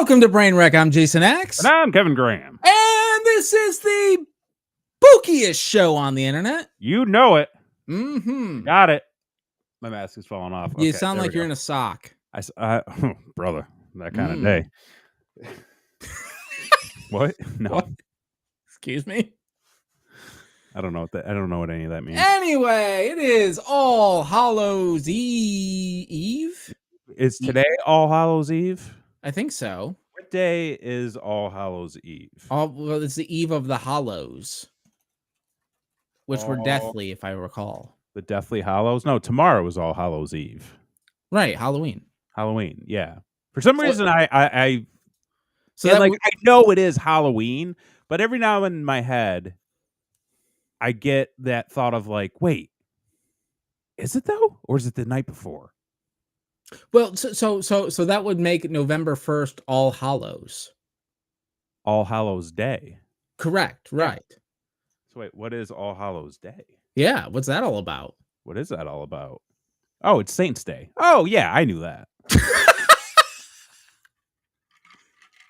Welcome to Brain Wreck. I'm Jason X. And I'm Kevin Graham. And this is the spookiest show on the internet. You know it. Mm-hmm. Got it. My mask is falling off. You sound like you're in a sock. Brother, that kind of day. What? No. What? Excuse me? I don't know what any of that means. Anyway, it is All Hallows Eve. Is today All Hallows Eve? I think so. What day is All Hallows Eve? Well, it's the Eve of the Hallows, which were deathly, if I recall. The Deathly Hallows? No, tomorrow is All Hallows Eve. Right, Halloween. Halloween, yeah. For some reason, I know it is Halloween, but every now and then in my head, I get that thought of like, wait, is it though, or is it the night before? Well, so that would make November 1st All Hallows. All Hallows Day. Correct, right. So wait, what is All Hallows Day? Yeah, what's that all about? What is that all about? Oh, it's Saints Day. Oh, yeah, I knew that.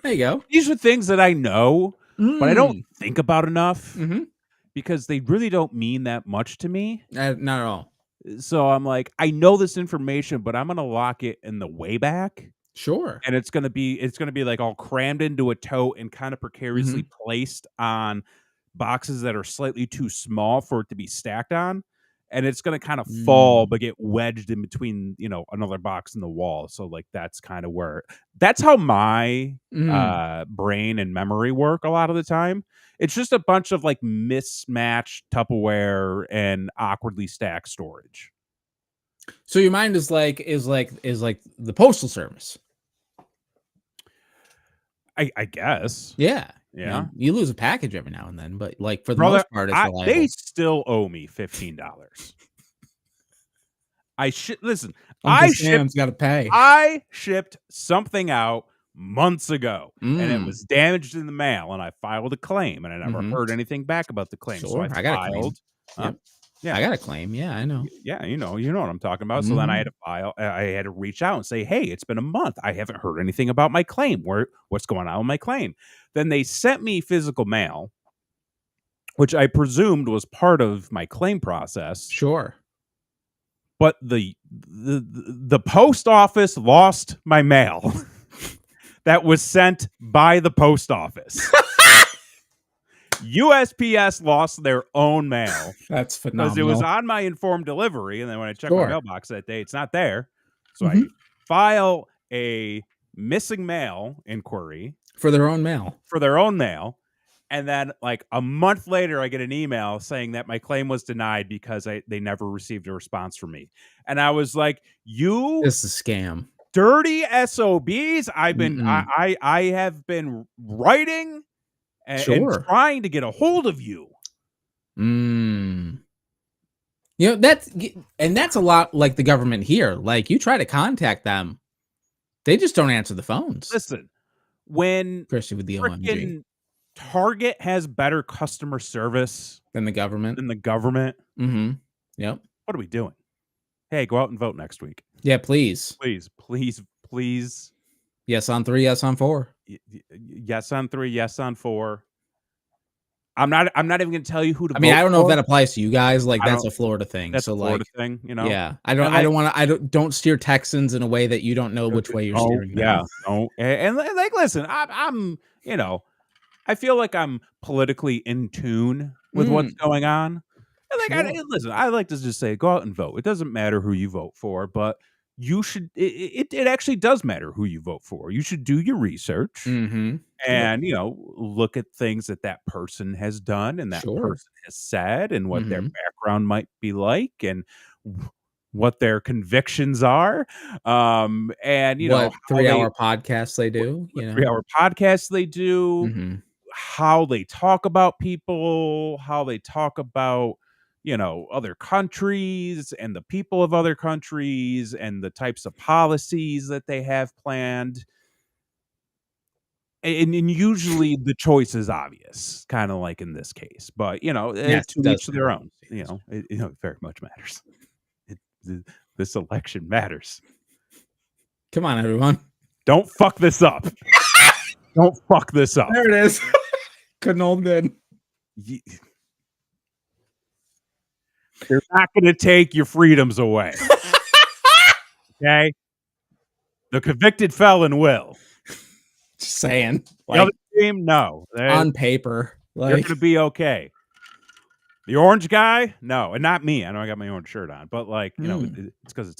There you go. These are things that I know, but I don't think about enough because they really don't mean that much to me. Not at all. So I'm like, I know this information, but I'm gonna lock it in the way back. Sure. And it's gonna be like all crammed into a tote and kind of precariously placed on boxes that are slightly too small for it to be stacked on. And it's gonna kind of fall but get wedged in between, another box in the wall. So like that's how my brain and memory work a lot of the time. It's just a bunch of like mismatched Tupperware and awkwardly stacked storage. So your mind is like the postal service. I guess. Yeah. Yeah. I mean, you lose a package every now and then, but like for the most part, it's reliable. They still owe me $15. Listen. Sam's got to pay. I shipped something out months ago, and it was damaged in the mail, and I filed a claim, and I never heard anything back about the claim. Sure, so I got filed. a claim. Yeah, I got a claim. Yeah, I know. Yeah, you know what I'm talking about. So then I had to file. I had to reach out and say, "Hey, it's been a month. I haven't heard anything about my claim. What's going on with my claim?" Then they sent me physical mail, which I presumed was part of my claim process. Sure. But the post office lost my mail that was sent by the post office. USPS lost their own mail. That's phenomenal. Because it was on my informed delivery, and then when I checked my mailbox that day, it's not there. So I file a missing mail inquiry for their own mail. And then like a month later, I get an email saying that my claim was denied because they never received a response from me. And I was like, this is a scam. Dirty SOBs. I have been writing and trying to get a hold of you. That's a lot like the government here. Like you try to contact them, they just don't answer the phones. Listen, when especially with the OMG. Target has better customer service than the government. Yep. What are we doing? Hey, go out and vote next week. Yeah, please. Please. Yes on 3, yes on 4. Yes on 3, yes on 4. I'm not even going to tell you who to vote. I mean, I don't know if that applies to you guys. Like that's a Florida thing. That's a Florida thing, Yeah. Don't steer Texans in a way that you don't know which way you're steering. Yeah. And like, listen, I'm I feel like I'm politically in tune with what's going on. And I like to just say, go out and vote. It doesn't matter who you vote for, but you should. It actually does matter who you vote for. You should do your research and look at things that person has done and that person has said and what their background might be like and what their convictions are. And what 3-hour podcasts they do. 3-hour podcasts they do. How they talk about people, how they talk about, other countries and the people of other countries and the types of policies that they have planned. And usually the choice is obvious, kind of like in this case. But, to each their own. It very much matters. This election matters. Come on, everyone. Don't fuck this up. Don't fuck this up. There it is. Couldn't hold it in. They're not going to take your freedoms away. Okay? The convicted felon will. Just saying. The other team, no. On paper. They're going to be okay. The orange guy, no. And not me. I know I got my orange shirt on. But, like, you know, it's because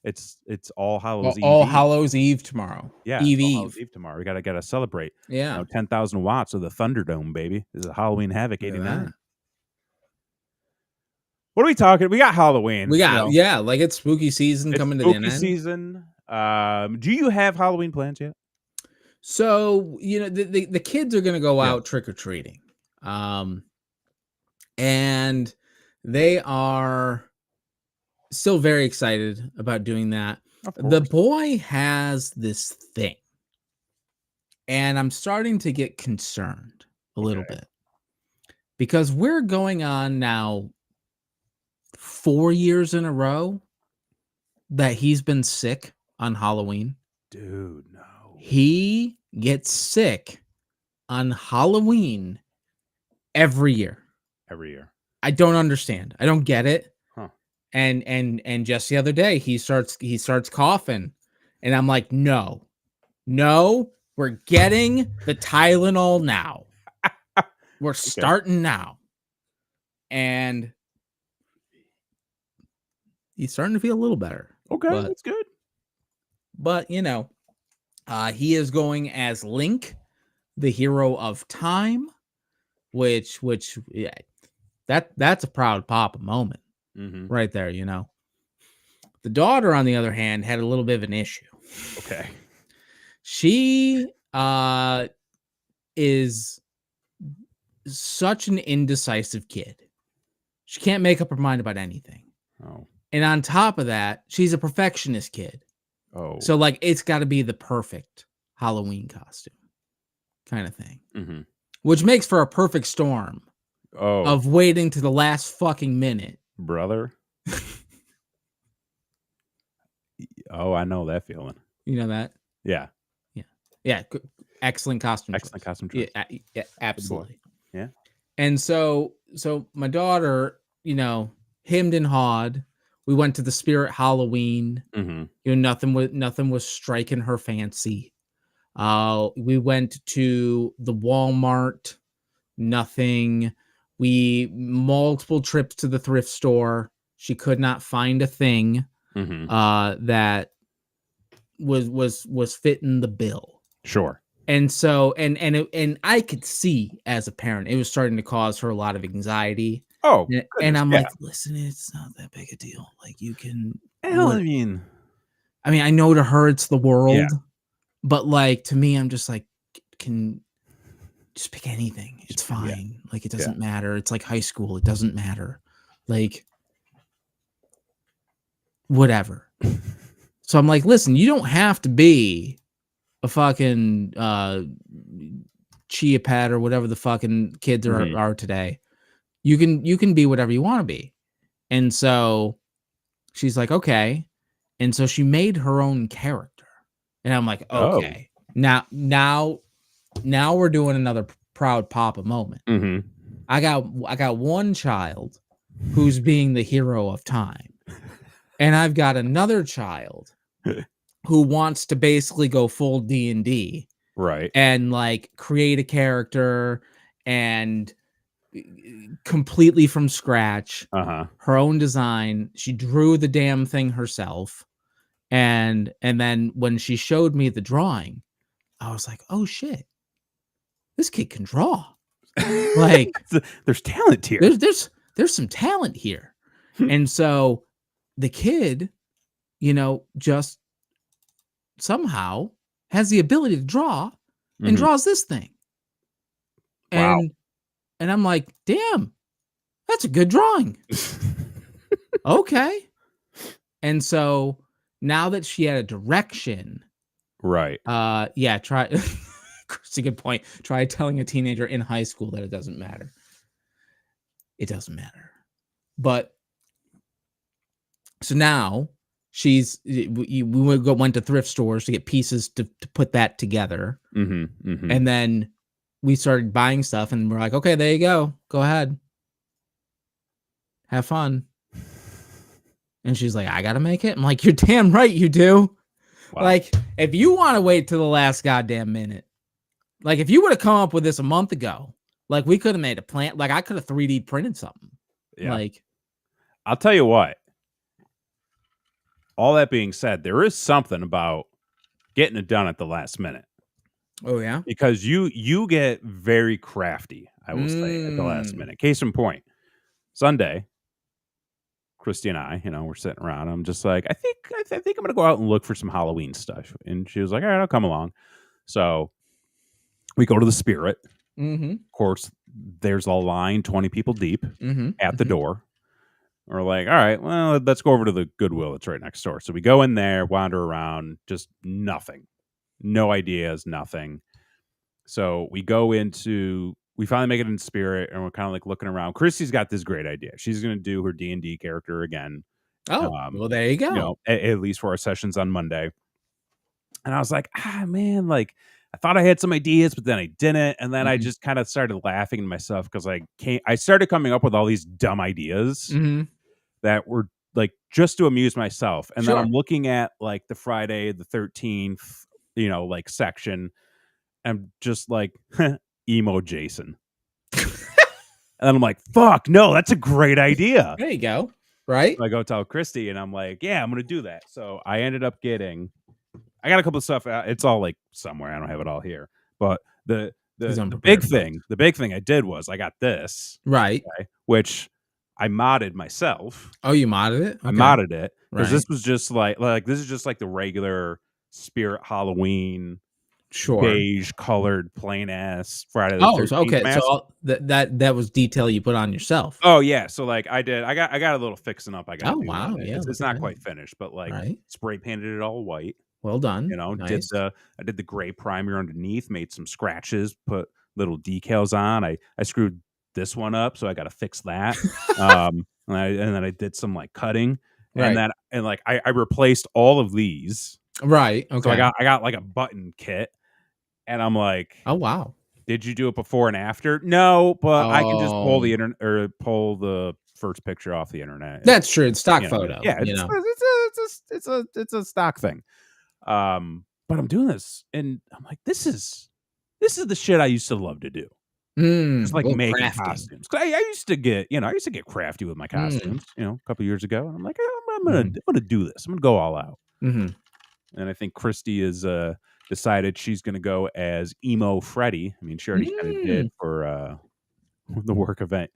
it's All Hallows Eve. All Hallows Eve tomorrow. Yeah. Eve. Eve tomorrow. We gotta celebrate. Yeah. You know, 10,000 watts of the Thunderdome, baby. This is Halloween Havoc 89. What are we talking? We got Halloween. We got, like it's spooky season coming to the end. Spooky season. Do you have Halloween plans yet? So, you know, the kids are going to go out trick-or-treating. And they are still very excited about doing that. The boy has this thing. And I'm starting to get concerned a little bit. Because we're going on now 4 years in a row that he's been sick on Halloween. Dude, no. He gets sick on Halloween every year. Every year. I don't understand. I don't get it. Huh. And just the other day he starts coughing and I'm like, no, we're getting the Tylenol now. We're starting now. And he's starting to feel a little better. Okay, that's good. But, you know, he is going as Link, the hero of time, which yeah, that's a proud papa moment right there, you know. The daughter, on the other hand, had a little bit of an issue. Okay. She is such an indecisive kid. She can't make up her mind about anything. Oh. And on top of that, she's a perfectionist kid. Oh. So, like, it's got to be the perfect Halloween costume kind of thing. Which makes for a perfect storm of waiting to the last fucking minute. Brother. I know that feeling. You know that? Yeah. Yeah. Excellent costume choice. Costume choice. Yeah, absolutely. Yeah. And so my daughter, you know, hemmed and hawed. We went to the Spirit Halloween. You know, nothing was striking her fancy. We went to the Walmart. Nothing. Multiple trips to the thrift store. She could not find a thing that was fitting the bill. Sure. And so and I could see as a parent it was starting to cause her a lot of anxiety. Oh, and I'm like, listen, it's not that big a deal. Like, you can. Hell, I mean, I know to her it's the world, but like to me, I'm just like, can just pick anything. It's fine. Like, it doesn't matter. It's like high school. It doesn't matter. Like, whatever. So I'm like, listen, you don't have to be a fucking chia pet or whatever the fucking kids are today. You can be whatever you want to be. And so she's like, okay. And so she made her own character. And I'm like, okay. Now we're doing another proud papa moment. I got one child who's being the hero of time. And I've got another child who wants to basically go full D&D. Right. And like create a character and completely from scratch, her own design. She drew the damn thing herself, and then when she showed me the drawing, I was like, "Oh shit, this kid can draw! Like, there's talent here. There's some talent here." And so the kid, you know, just somehow has the ability to draw and draws this thing, and I'm like, "Damn, that's a good drawing." Okay. And so now that she had a direction, right. Try it's a good point. Try telling a teenager in high school that it doesn't matter. It doesn't matter. But so now we went to thrift stores to get pieces to put that together. And then we started buying stuff, and we're like, okay, there you go. Go ahead. Have fun. And she's like, I got to make it. I'm like, you're damn right you do. Wow. Like, if you want to wait till the last goddamn minute, like if you would have come up with this a month ago, like we could have made a plan. Like I could have 3D printed something. Yeah. Like, I'll tell you what. All that being said, there is something about getting it done at the last minute. Oh yeah, because you get very crafty. I will say at the last minute. Case in point, Sunday, Christy and I, we're sitting around. I'm just like, I think I'm gonna go out and look for some Halloween stuff. And she was like, all right, I'll come along. So we go to the Spirit. Of course, there's a line 20 people deep at the door. We're like, all right, well, let's go over to the Goodwill that's right next door. So we go in there, wander around, just nothing. No ideas, nothing. So we finally make it in Spirit, and we're kind of like looking around. Christy's got this great idea. She's going to do her D&D character again. Oh, well, there you go. At least for our sessions on Monday. And I was like, man, like I thought I had some ideas, but then I didn't. And then I just kind of started laughing to myself because I started coming up with all these dumb ideas that were like just to amuse myself. And then I'm looking at like the Friday the 13th, like section, and just like emo Jason. And then I'm like, fuck, no, that's a great idea. There you go. Right. So I go tell Christy, and I'm like, yeah, I'm going to do that. So I ended up I got a couple of stuff. It's all like somewhere. I don't have it all here. But the big thing I did was I got this. Right. Okay, which I modded myself. Oh, you modded it? Okay. I modded it. Because this was just like this is just like the regular Spirit Halloween beige colored plain ass Friday the 13th okay. mask. So that was detail you put on yourself. Oh yeah. So like I got a little fixing up. I got. Oh wow. Yeah. It's not quite finished, but like spray painted it all white. Well done. Nice. I did the gray primer underneath, made some scratches, put little decals on. I screwed this one up, so I got to fix that. And then I did some like cutting, and I replaced all of these. Right. Okay. So I got like a button kit, and I'm like, oh wow. Did you do it before and after? No, but I can just pull the internet or pull the first picture off the internet. That's true. It's stock photo. Yeah, it's a stock thing. But I'm doing this, and I'm like, this is the shit I used to love to do. Just like making crafting costumes. I used to get crafty with my costumes, a couple years ago. And I'm like, I'm gonna do this. I'm gonna go all out. And I think Christy is decided she's gonna go as emo Freddy. I mean, she already kind of did for the work event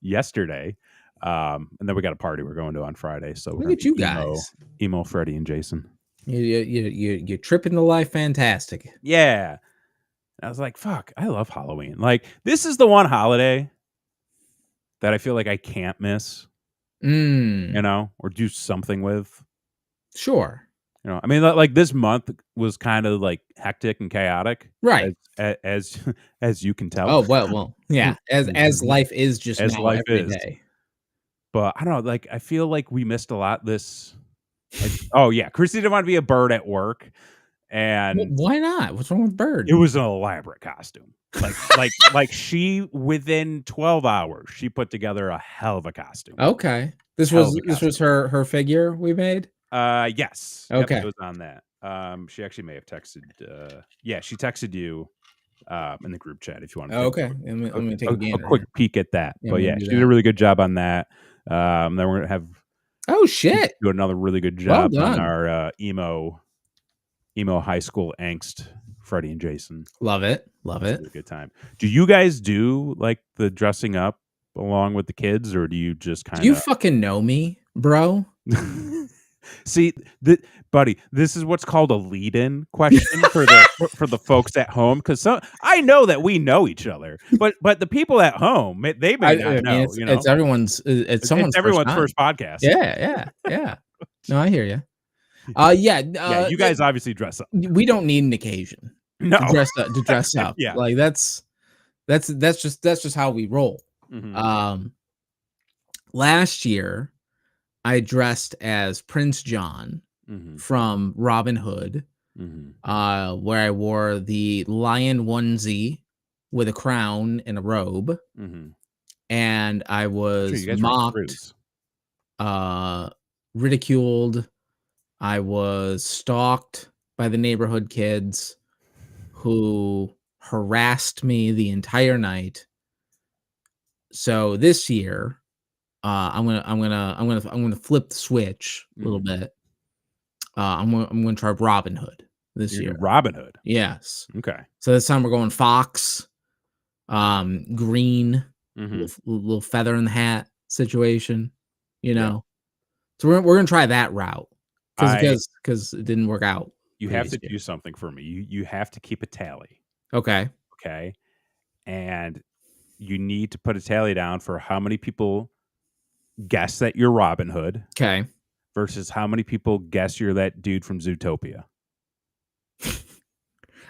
yesterday. And then we got a party we're going to on Friday. So look at you guys, emo Freddy and Jason. You're tripping the life fantastic. Yeah. I was like, fuck, I love Halloween. Like, this is the one holiday that I feel like I can't miss, or do something with. Sure. I mean, like this month was kind of like hectic and chaotic. Right. As you can tell. Oh, well, yeah. As life is just as now life every is. day. But I don't know, like, I feel like we missed a lot this. Oh, yeah. Christy didn't want to be a bird at work. And why not? What's wrong with Bird? It was an elaborate costume. Like she within 12 hours, she put together a hell of a costume. Okay. This was her figure we made? Yes. Okay. Yep, it was on that. She actually may have texted she texted you in the group chat if you want to okay. I'm gonna take a quick peek at that. Yeah, but yeah, she did a really good job on that. Then we're gonna have do another really good job on our emo high school angst, Freddy and Jason. Love it. Really good time. Do you guys do like the dressing up along with the kids, or do you just kind of? Do you fucking know me, bro? See, buddy, this is what's called a lead-in question for the folks at home, because I know that we know each other, but the people at home, they may not know. It's everyone's. It's someone's first podcast. Yeah. No, I hear you. You guys obviously dress up. We don't need an occasion to dress up. Yeah, like that's just how we roll. Last year I dressed as Prince John from Robin Hood, where I wore the lion onesie with a crown and a robe, and I was you guys were on a mocked, cruise. ridiculed. I was stalked by the neighborhood kids who harassed me the entire night. So this year, I'm gonna flip the switch a little bit. I'm gonna try Robin Hood this You're year. Robin Hood. Yes. Okay. So this time we're going fox, green, Mm-hmm. little feather in the hat situation, you Yeah. know. So we're gonna try that route I because it didn't work out You have previous to year. do something for me. You have to keep a tally. Okay. Okay. And you need to put a tally down for how many people guess that you're Robin Hood Okay. versus how many people guess you're that dude from Zootopia.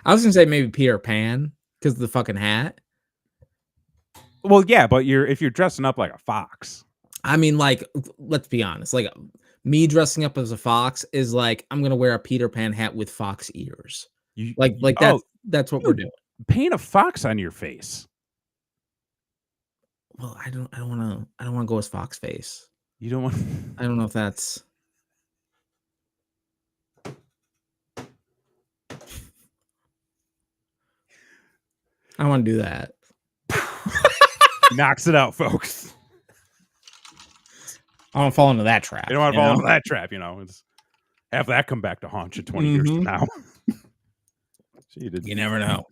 I was gonna say maybe Peter Pan because of the fucking hat. Well, yeah, but if you're dressing up like a fox. I mean, like, let's be honest. Like, me dressing up as a fox is like I'm gonna wear a Peter Pan hat with fox ears. Like that's what we're doing. Paint a fox on your face. Well, I don't wanna go as fox face. You don't want. I don't know if that's. I want to do that. Knocks it out, folks. I don't fall into that trap. You don't want to fall into that trap, It's have that come back to haunt you 20 years from now. You never know.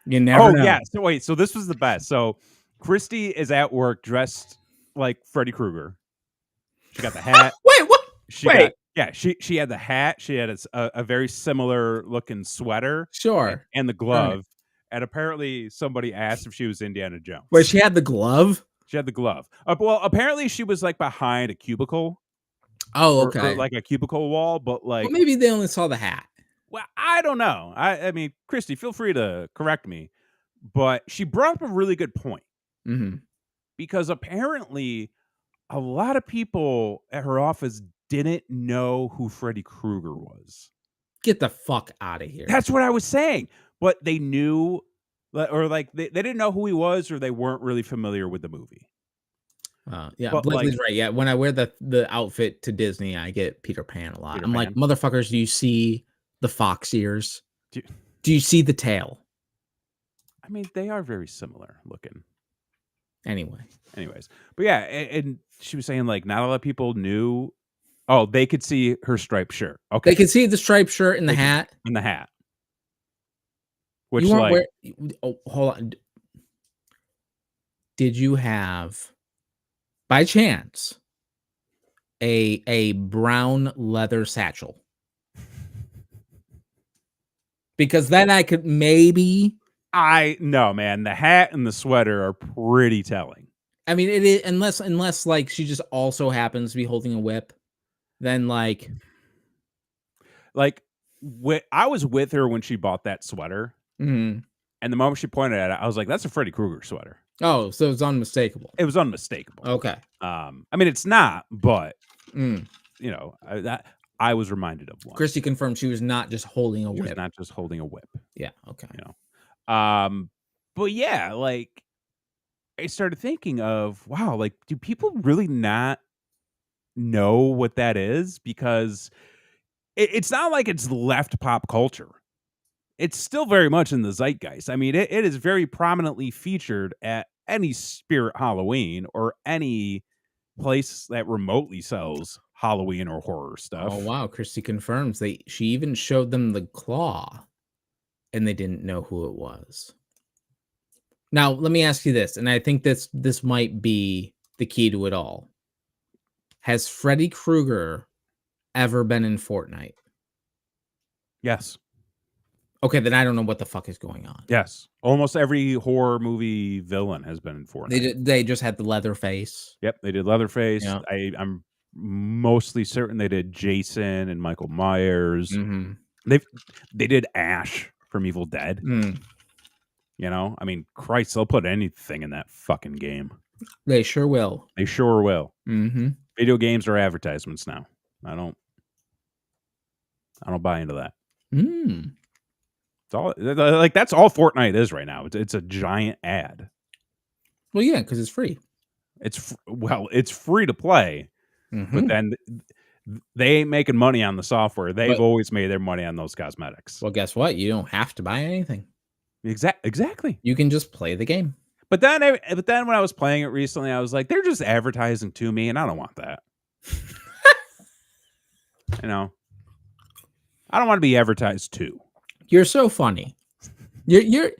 You never know. Yeah. So wait. So this was the best. So Christy is at work dressed like Freddy Krueger. She got the hat. Wait, what? She had the hat. She had a very similar looking sweater. Sure. And the glove. Right. And apparently somebody asked if she was Indiana Jones. Wait, she had the glove? She had the glove. Well, apparently she was like behind a cubicle. Oh, okay. Or like a cubicle wall, but like. Well, maybe they only saw the hat. Well, I don't know. I mean, Christy, feel free to correct me. But she brought up a really good point. Because apparently a lot of people at her office didn't know who Freddy Krueger was. Get the fuck out of here. That's what I was saying. But they knew, or like they didn't know who he was, or they weren't really familiar with the movie. Yeah, Blakely's right. Yeah, when I wear the outfit to Disney, I get Peter Pan a lot. I'm like, motherfuckers, do you see the fox ears? Do you see the tail? I mean, they are very similar looking. Anyways, but yeah, and she was saying like not a lot of people knew. Oh, they could see her striped shirt. Okay, they could see the striped shirt and the hat. And the hat. Which you weren't hold on. Did you have, by chance, a brown leather satchel? Because then I could maybe. No, man. The hat and the sweater are pretty telling. I mean, it is unless like she just also happens to be holding a whip, then like I was with her when she bought that sweater, and the moment she pointed at it, I was like, "That's a Freddy Krueger sweater." Oh, so it's unmistakable. It was unmistakable. Okay. I mean, it's not, but I was reminded of one. Christy confirmed she was not just holding a whip. She was not just holding a whip. Yeah. Okay. But yeah, like I started thinking of, wow, like do people really not know what that is? Because it's not like it's left pop culture. It's still very much in the zeitgeist. I mean, it is very prominently featured at any Spirit Halloween or any place that remotely sells Halloween or horror stuff. Oh wow, Christy confirms she even showed them the claw and they didn't know who it was. Now, let me ask you this, and I think this might be the key to it all. Has Freddy Krueger ever been in Fortnite? Yes. Okay, then I don't know what the fuck is going on. Yes. Almost every horror movie villain has been in Fortnite. They just had the Leatherface. Yep, they did Leatherface. Yeah. I'm mostly certain they did Jason and Michael Myers. Mm-hmm. They did Ash from Evil Dead. I mean, Christ, they'll put anything in that fucking game. They sure will. They sure will. Mm-hmm. Video games are advertisements now. I don't buy into that. Mm. It's all like that's all Fortnite is right now. It's a giant ad. Well, yeah, because it's free. It's free to play, but then they ain't making money on the software. They've always made their money on those cosmetics. Well, guess what? You don't have to buy anything. Exactly. You can just play the game. But then when I was playing it recently, I was like, they're just advertising to me, and I don't want that. You know, I don't want to be advertised to. You're so funny. You're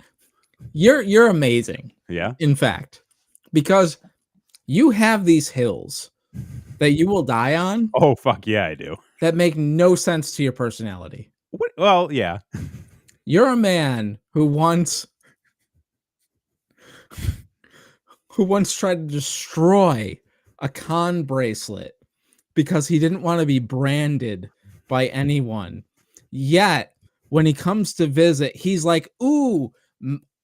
amazing. Yeah. In fact, because you have these hills that you will die on. Oh, fuck yeah, I do. That make no sense to your personality. Well, yeah. You're a man who once tried to destroy a con bracelet because he didn't want to be branded by anyone. Yet, when he comes to visit, he's like, ooh,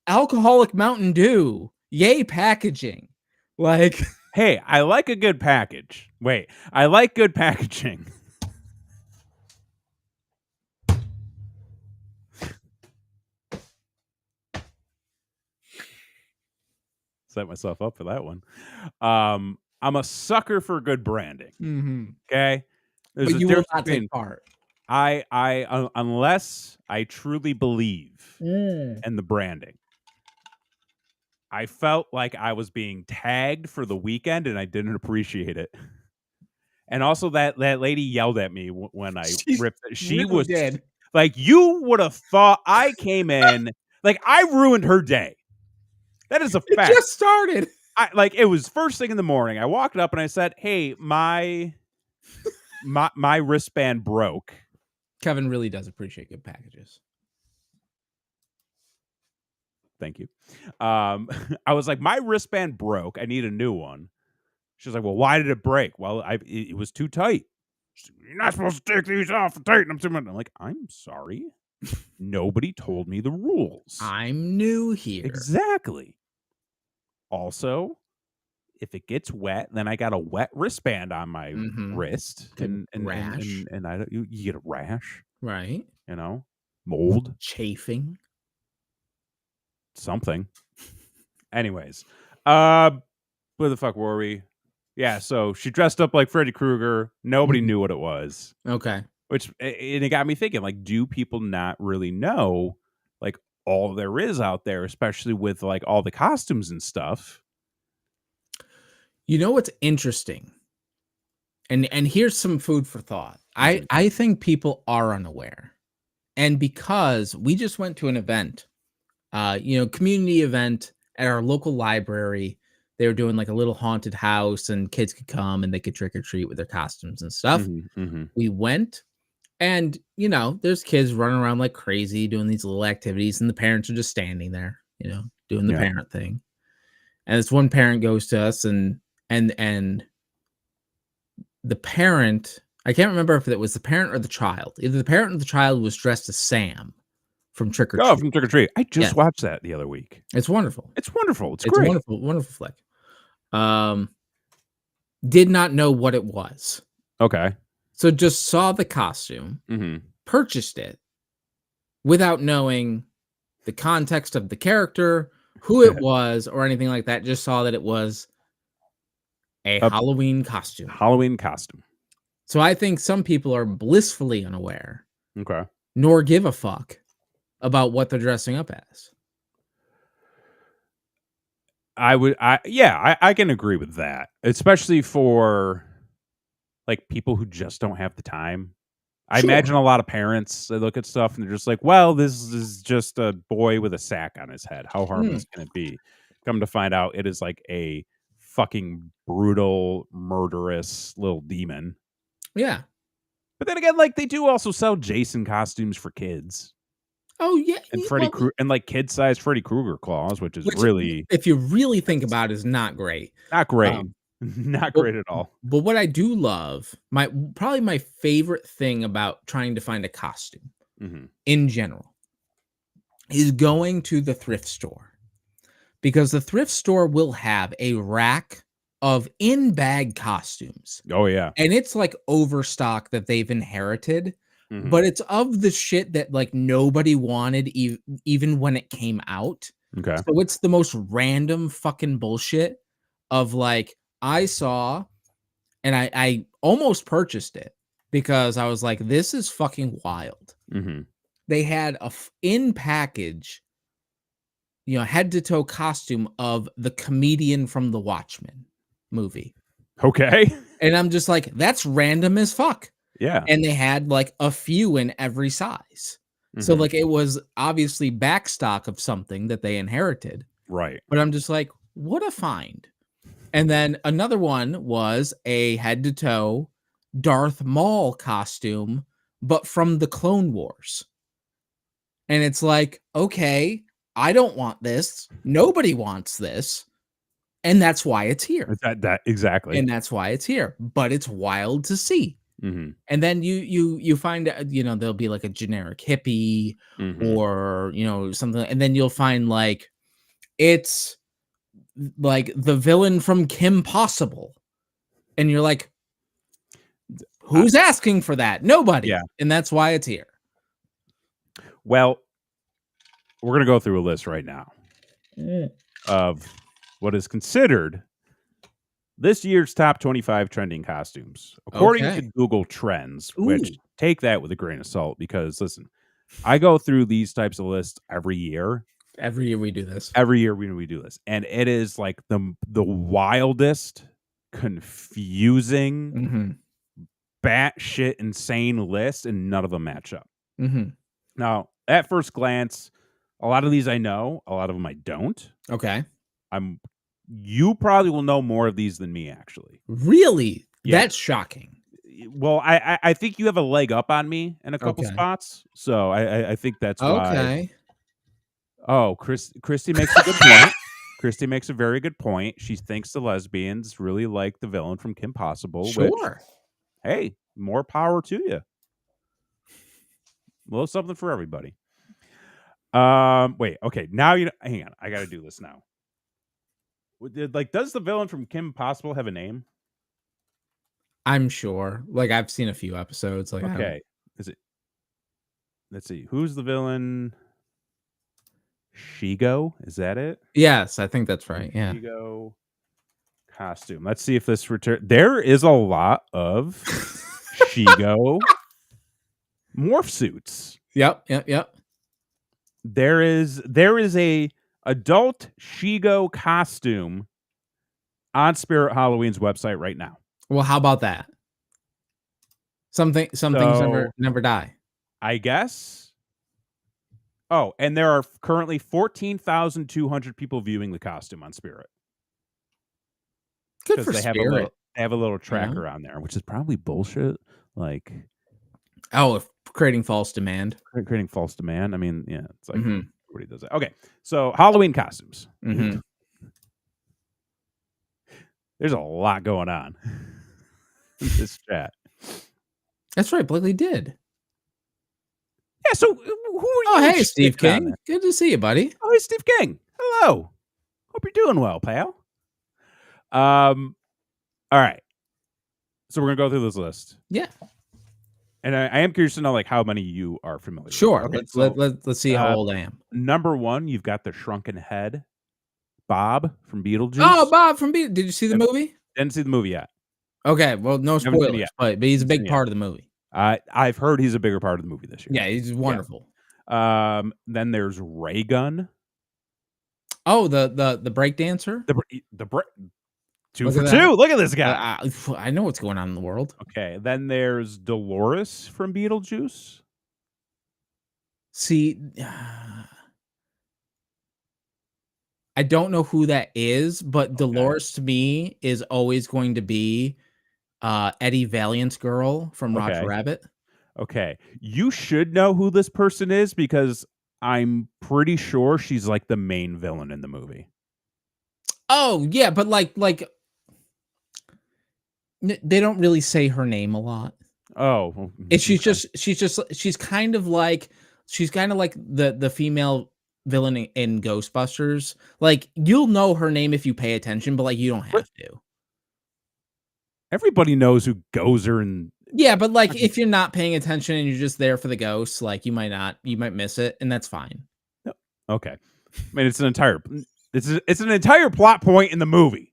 alcoholic Mountain Dew. Yay, packaging. Like, hey, I like a good package. Wait, I like good packaging. Set myself up for that one. I'm a sucker for good branding. Okay, but you will not take part. I unless I truly believe in the branding. I felt like I was being tagged for the weekend, and I didn't appreciate it. And also, that lady yelled at me when I ripped it. She really was did. Like, you would have thought I came in like I ruined her day. That is a fact. It just started. It was first thing in the morning. I walked up and I said, "Hey, my wristband broke." Kevin really does appreciate good packages. Thank you. I was like, my wristband broke. I need a new one. She was like, well, why did it break? Well, it was too tight. You're not supposed to take these off and tighten them too much. I'm like, I'm sorry. Nobody told me the rules. I'm new here. Exactly. Also, if it gets wet, then I got a wet wristband on my wrist, and rash. And I don't, you get a rash, right? You know, mold, chafing, something. Anyways, where the fuck were we? Yeah, so she dressed up like Freddy Krueger. Nobody knew what it was. Okay. And it got me thinking, like, do people not really know, like, all there is out there, especially with, like, all the costumes and stuff? You know what's interesting? And here's some food for thought. I think people are unaware. And because we just went to an event, community event at our local library. They were doing like a little haunted house and kids could come and they could trick or treat with their costumes and stuff. We went and, there's kids running around like crazy doing these little activities and the parents are just standing there, doing the parent thing. And this one parent goes to us and the parent, I can't remember if it was the parent or the child. Either the parent or the child was dressed as Sam from Trick or Treat. Oh, from Trick or Treat. I just watched that the other week. It's wonderful. It's wonderful. It's great. A wonderful, wonderful flick. Did not know what it was. Okay. So just saw the costume, purchased it without knowing the context of the character, who it was, or anything like that. Just saw that it was a Halloween costume. So I think some people are blissfully unaware. Okay. Nor give a fuck about what they're dressing up as. I can agree with that, especially for like people who just don't have the time. I imagine a lot of parents, they look at stuff and they're just like, well, this is just a boy with a sack on his head. How harmless can it be? Come to find out, it is like a fucking brutal, murderous little demon. Yeah. But then again, like, they do also sell Jason costumes for kids. Oh yeah, and and like kid-sized Freddy Krueger claws, which really, if you really think about it, is not great. Not great. Not great at all. But what I do love, probably my favorite thing about trying to find a costume in general is going to the thrift store, because the thrift store will have a rack of in-bag costumes. Oh yeah, and it's like overstock that they've inherited. but it's of the shit that like nobody wanted even when it came out. Okay. So it's the most random fucking bullshit of like I saw and I almost purchased it because I was like, this is fucking wild. They had in package, head to toe costume of the comedian from the Watchmen movie. Okay. And I'm just like, that's random as fuck. Yeah. And they had like a few in every size. So like it was obviously backstock of something that they inherited. Right. But I'm just like, what a find. And then another one was a head to toe Darth Maul costume, but from the Clone Wars. And it's like, okay, I don't want this. Nobody wants this. And that's why it's here. That exactly. And that's why it's here. But it's wild to see. And then you find there'll be like a generic hippie or something, and then you'll find like it's like the villain from Kim Possible, and you're like, who's asking for that? Nobody. Yeah. And that's why it's here. Well, we're gonna go through a list right now of what is considered this year's top 25 trending costumes, according to Google Trends, which take that with a grain of salt because, listen, I go through these types of lists every year. Every year we do this. Every year we do this. And it is like the wildest, confusing, batshit insane list, and none of them match up. Now, at first glance, a lot of these I know, a lot of them I don't. Okay. You probably will know more of these than me, actually. Really? Yeah. That's shocking. Well, I think you have a leg up on me in a couple spots, so I think that's why. Okay. Oh, Christy makes a good point. Christy makes a very good point. She thinks the lesbians really like the villain from Kim Possible. Sure. Which, hey, more power to you. A little something for everybody. Wait. Okay. Now hang on. I got to do this now. Like, does the villain from Kim Possible have a name? I'm sure. Like, I've seen a few episodes. Like, okay, is it? Let's see. Who's the villain? Shigo? Is that it? Yes, I think that's right. Yeah. Shigo costume. Let's see if this return. There is a lot of Shigo morph suits. Yep. There is a adult Shigo costume on Spirit Halloween's website right now. Well, how about that? Some things never die. I guess. Oh, and there are currently 14,200 people viewing the costume on Spirit. Good for Spirit. They have a little tracker on there, which is probably bullshit. Like, creating false demand. Creating false demand. I mean, yeah, it's like everybody does that. Okay, so Halloween costumes. There's a lot going on in this chat. That's right, Blakely did. Yeah, so who are you? Oh, hey, Steve King. Good to see you, buddy. Oh, hey, Steve King. Hello. Hope you're doing well, pal. All right. So we're gonna go through this list. Yeah. And I am curious to know, like, how many you are familiar sure. with. Okay, let's see how old I am. Number one, you've got the shrunken head, Bob from Beetlejuice. Oh, Bob from Beetlejuice. Did you see the movie? Didn't see the movie yet. Okay, well, no spoilers, but he's a big part of the movie. I've heard he's a bigger part of the movie this year. Yeah, he's wonderful. Yeah. Then there's Ray Gun. Oh, the break dancer. Two for two. Look at this guy. I know what's going on in the world. Okay. Then there's Dolores from Beetlejuice. See, I don't know who that is, but Dolores to me is always going to be Eddie Valiant's girl from Roger Rabbit. Okay. You should know who this person is because I'm pretty sure she's like the main villain in the movie. Oh, yeah, but like they don't really say her name a lot. Oh, well, she's kind of like the female villain in Ghostbusters. Like, you'll know her name if you pay attention, but like you don't have to. Everybody knows who Gozer Yeah, but like if you're not paying attention and you're just there for the ghosts, like you might miss it, and that's fine. No. Okay. I mean, it's an entire plot point in the movie.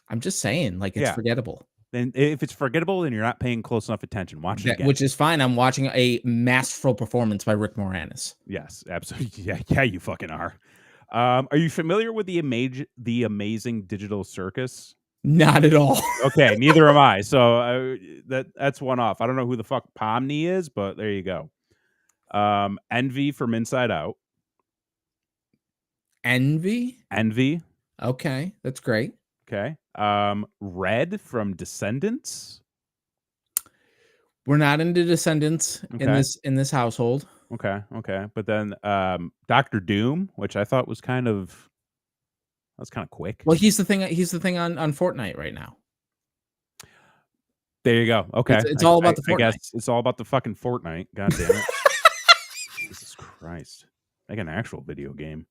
I'm just saying, like it's Yeah. forgettable. Then if it's forgettable, then you're not paying close enough attention. Watch it again. Which is fine. I'm watching a masterful performance by Rick Moranis. Yes, absolutely. Yeah, you fucking are. Are you familiar with the Amazing Digital Circus? Not at all. Okay, neither am I. So that's one off. I don't know who the fuck Pomni is, but there you go. Envy from Inside Out. Envy? Okay, that's great. Okay. Red from Descendants. We're not into Descendants in this household. Okay. But then Dr. Doom, which I thought was kind of quick. Well, he's the thing on Fortnite right now. There you go. Okay. It's all about the Fortnite. I guess it's all about the fucking Fortnite. God damn it. Jesus Christ. Like an actual video game.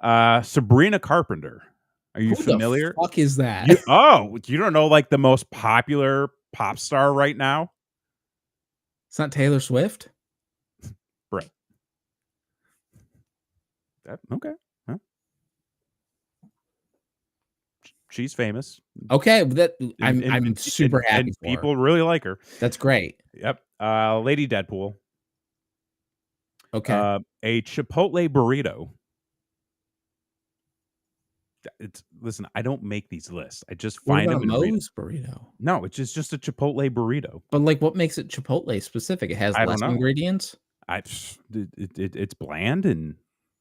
Sabrina Carpenter. Are you familiar? Who the fuck is that? You don't know like the most popular pop star right now? It's not Taylor Swift? Right. Okay. Huh? She's famous. Okay, I'm super happy and for people her. really like her. That's great. Yep. Lady Deadpool. Okay. A Chipotle burrito. Listen, I don't make these lists. I just find them and read them. Burrito. No, it's just a Chipotle burrito. But like, what makes it Chipotle specific? It has less ingredients. It's bland and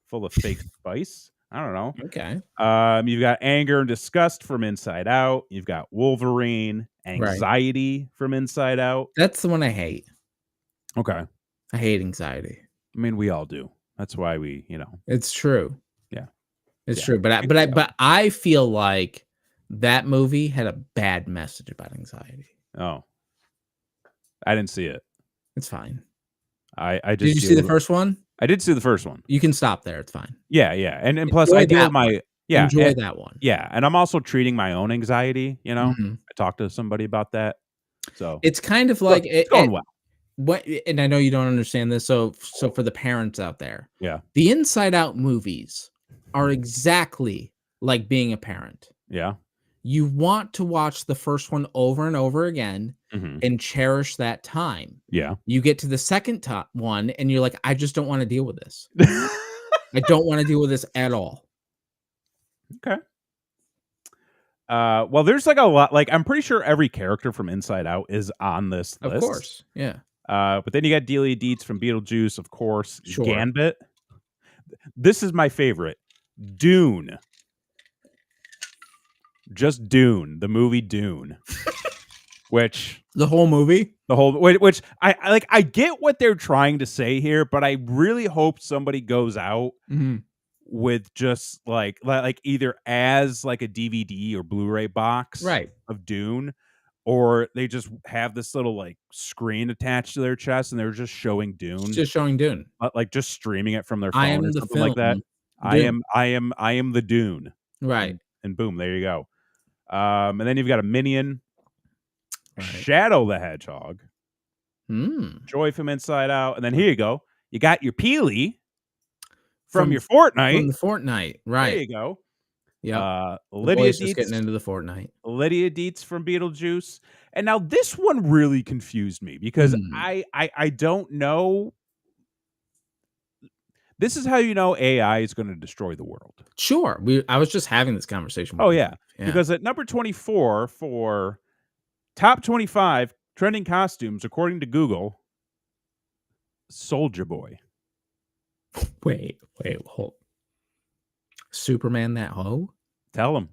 full of fake spice. I don't know. Okay. You've got anger and disgust from Inside Out. You've got Wolverine, anxiety from Inside Out. That's the one I hate. Okay. I hate anxiety. I mean, we all do. That's why we, It's true. Yeah. It's true. But I feel like that movie had a bad message about anxiety. Oh. I didn't see it. It's fine. I just Did you see the first one? I did see the first one. You can stop there. It's fine. Yeah. And plus I deal with my enjoy that one. Yeah, and I'm also treating my own anxiety, I talked to somebody about that. So it's kind of like it's going well. And I know you don't understand this, so for the parents out there, yeah, the Inside Out movies are exactly like being a parent. Yeah, you want to watch the first one over and over again and cherish that time. Yeah, you get to the second one and you're like, I just don't want to deal with this. I don't want to deal with this at all. Okay. Well, there's like a lot. Like, I'm pretty sure every character from Inside Out is on this list. Of course, yeah. But then you got Delia Deetz from Beetlejuice, of course. Sure. Gambit. This is my favorite. Dune. Just Dune, the movie Dune. Which which I get what they're trying to say here, but I really hope somebody goes out with just like either as like a DVD or Blu-ray box of Dune, or they just have this little like screen attached to their chest and they're just showing Dune. Just showing Dune. Like just streaming it from their phone or something like that. Dune. I am the Dune. Right. And boom, there you go. And then you've got a Minion. Shadow the Hedgehog. Joy from Inside Out. And then here you go. You got your Peely from your Fortnite. From the Fortnite. Right. There you go. Yeah. Lydia Deetz just getting into the Fortnite. Lydia Deetz from Beetlejuice. And now this one really confused me because I don't know. This is how you know AI is going to destroy the world. Sure. I was just having this conversation. Oh, yeah. Because at number 24 for top 25 trending costumes, according to Google, Soldier Boy. Wait, hold. Superman that hoe? Tell him.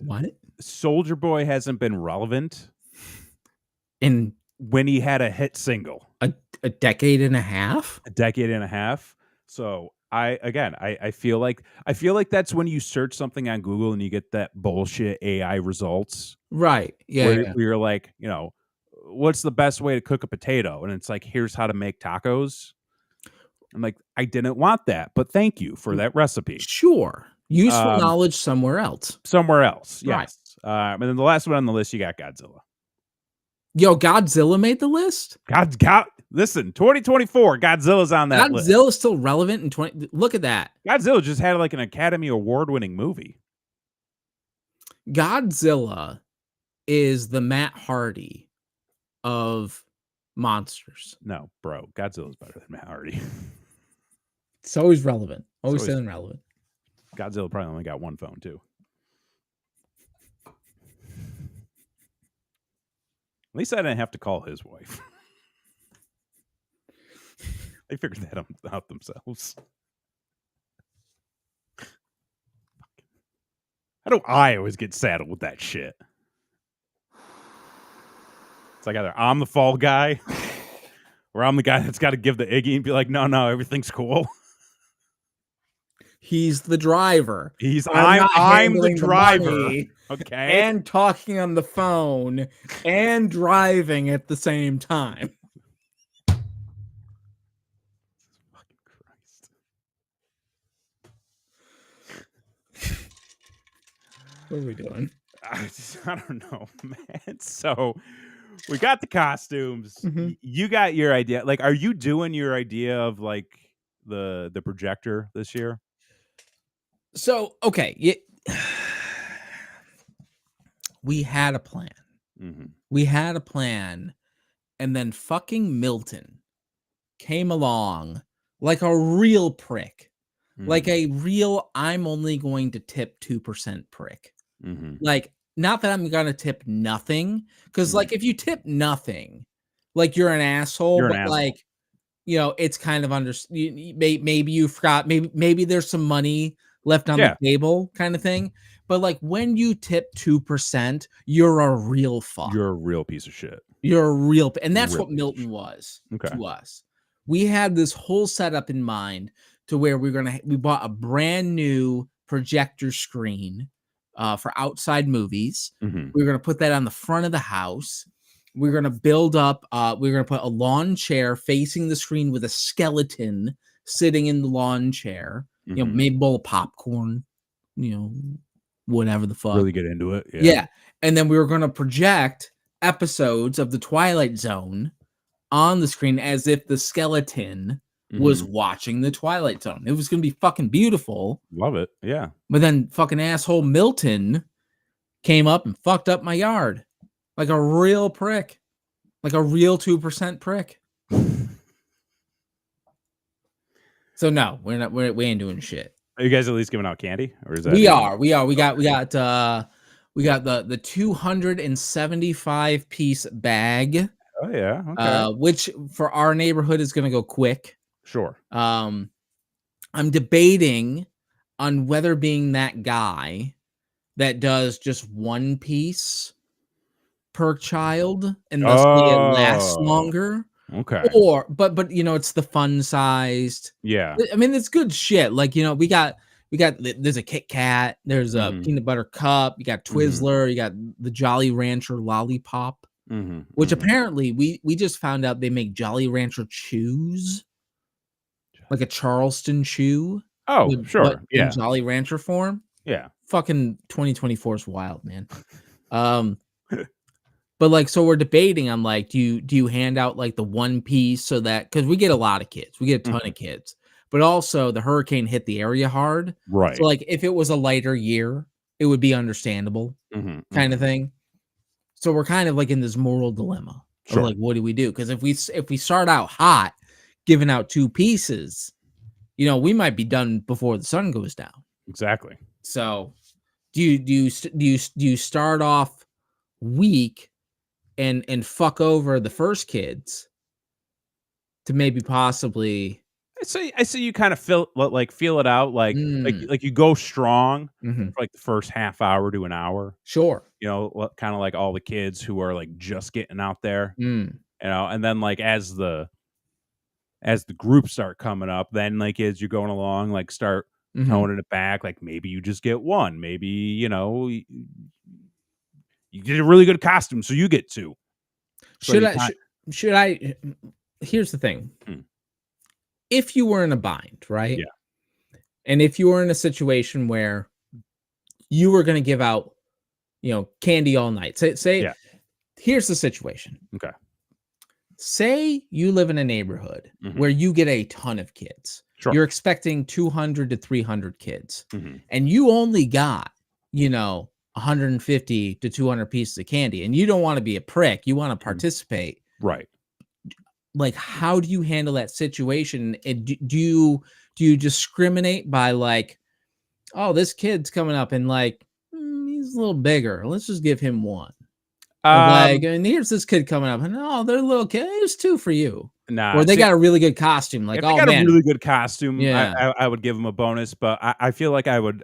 What? Soldier Boy hasn't been relevant when he had a hit single. A decade and a half? A decade and a half. So I feel like that's when you search something on Google and you get that bullshit AI results. Right. Yeah. Where you're like, what's the best way to cook a potato? And it's like, here's how to make tacos. I'm like, I didn't want that, but thank you for that recipe. Sure. Useful knowledge somewhere else. Somewhere else, Right. yes. And then the last one on the list, you got Godzilla. Yo, Godzilla made the list? Listen, 2024, Godzilla's on that list. Godzilla's still relevant in 20. Look at that. Godzilla just had like an Academy Award-winning movie. Godzilla is the Matt Hardy of monsters. No, bro, Godzilla's better than Matt Hardy. It's always relevant. Always staying relevant. Godzilla probably only got one phone, too. At least I didn't have to call his wife. They figured that out themselves. How do I always get saddled with that shit? It's like either I'm the fall guy or I'm the guy that's got to give the Iggy and be like, no, everything's cool. He's the driver. I'm the driver. Okay. And talking on the phone and driving at the same time. Fucking Christ. What are we doing? I don't know, man. So we got the costumes. Mm-hmm. You got your idea. Like, are you doing your idea of like the projector this year? So, okay. We had a plan. Mm-hmm. We had a plan. And then fucking Milton came along like a real prick. Mm-hmm. Like a real, I'm only going to tip 2% prick. Mm-hmm. Like, not that I'm going to tip nothing. Because, like, if you tip nothing, like, you're an asshole. Like, you know, it's kind of maybe you forgot. Maybe there's some money left on the table kind of thing. But like when you tip 2%, you're a real fuck. You're a real piece of shit. You're a real, and that's what Milton was to us. We had this whole setup in mind to where we bought a brand new projector screen for outside movies. Mm-hmm. We were going to put that on the front of the house. We're going to build up, we're going to put a lawn chair facing the screen with a skeleton sitting in the lawn chair. Mm-hmm. You know, maybe a bowl of popcorn, you know, whatever the fuck. Really get into it. Yeah. And then we were going to project episodes of The Twilight Zone on the screen as if the skeleton was watching The Twilight Zone. It was going to be fucking beautiful. Love it. Yeah. But then fucking asshole Milton came up and fucked up my yard. Like a real prick. Like a real 2% prick. So no, we ain't doing shit. Are you guys at least giving out candy, or is that? We are. We got the 275 piece bag. Oh yeah. Okay. Which for our neighborhood is gonna go quick. Sure. I'm debating on whether being that guy that does just one piece per child and thus it lasts longer. Okay. Or but you know, it's the fun sized. Yeah. I mean, it's good shit. Like, you know, we got there's a Kit Kat, there's a peanut butter cup, you got Twizzler, you got the Jolly Rancher lollipop, which apparently we just found out they make Jolly Rancher chews, like a Charleston chew. Oh, sure. In Jolly Rancher form. Yeah. Fucking 2024 is wild, man. But like, so we're debating. I'm like, do you hand out like the one piece so that, because we get a lot of kids, we get a ton of kids, but also the hurricane hit the area hard, right? So like, if it was a lighter year, it would be understandable, kind of thing. So we're kind of like in this moral dilemma. Sure. Like, what do we do? Because if we start out hot, giving out two pieces, you know, we might be done before the sun goes down. Exactly. So, do you start off weak and fuck over the first kids to maybe possibly? I see you kind of feel it out, like you go strong for like the first half hour to an hour. Sure. You know, kind of like all the kids who are like just getting out there. You know, and then like as the groups start coming up, then like as you're going along, like start toning it back. Like maybe you just get one. Maybe, you know, you did a really good costume, so you get two. Should I? Here's the thing. If you were in a bind, right? Yeah. And if you were in a situation where you were going to give out, candy all night, say, Yeah. here's the situation. Okay. Say you live in a neighborhood Mhm. where you get a ton of kids. Sure. You're expecting 200 to 300 kids, Mhm. and you only got, 150 to 200 pieces of candy, and you don't want to be a prick. You want to participate. Right. Like, how do you handle that situation? And do you discriminate by like, oh, this kid's coming up and like, he's a little bigger. Let's just give him one. Or like, Um, and here's this kid coming up, and oh, they're little kids. There's two for you. nah, Or they see, got a really good costume. Like, if they oh got a man, really good costume, yeah. I would give them a bonus, but I feel like I would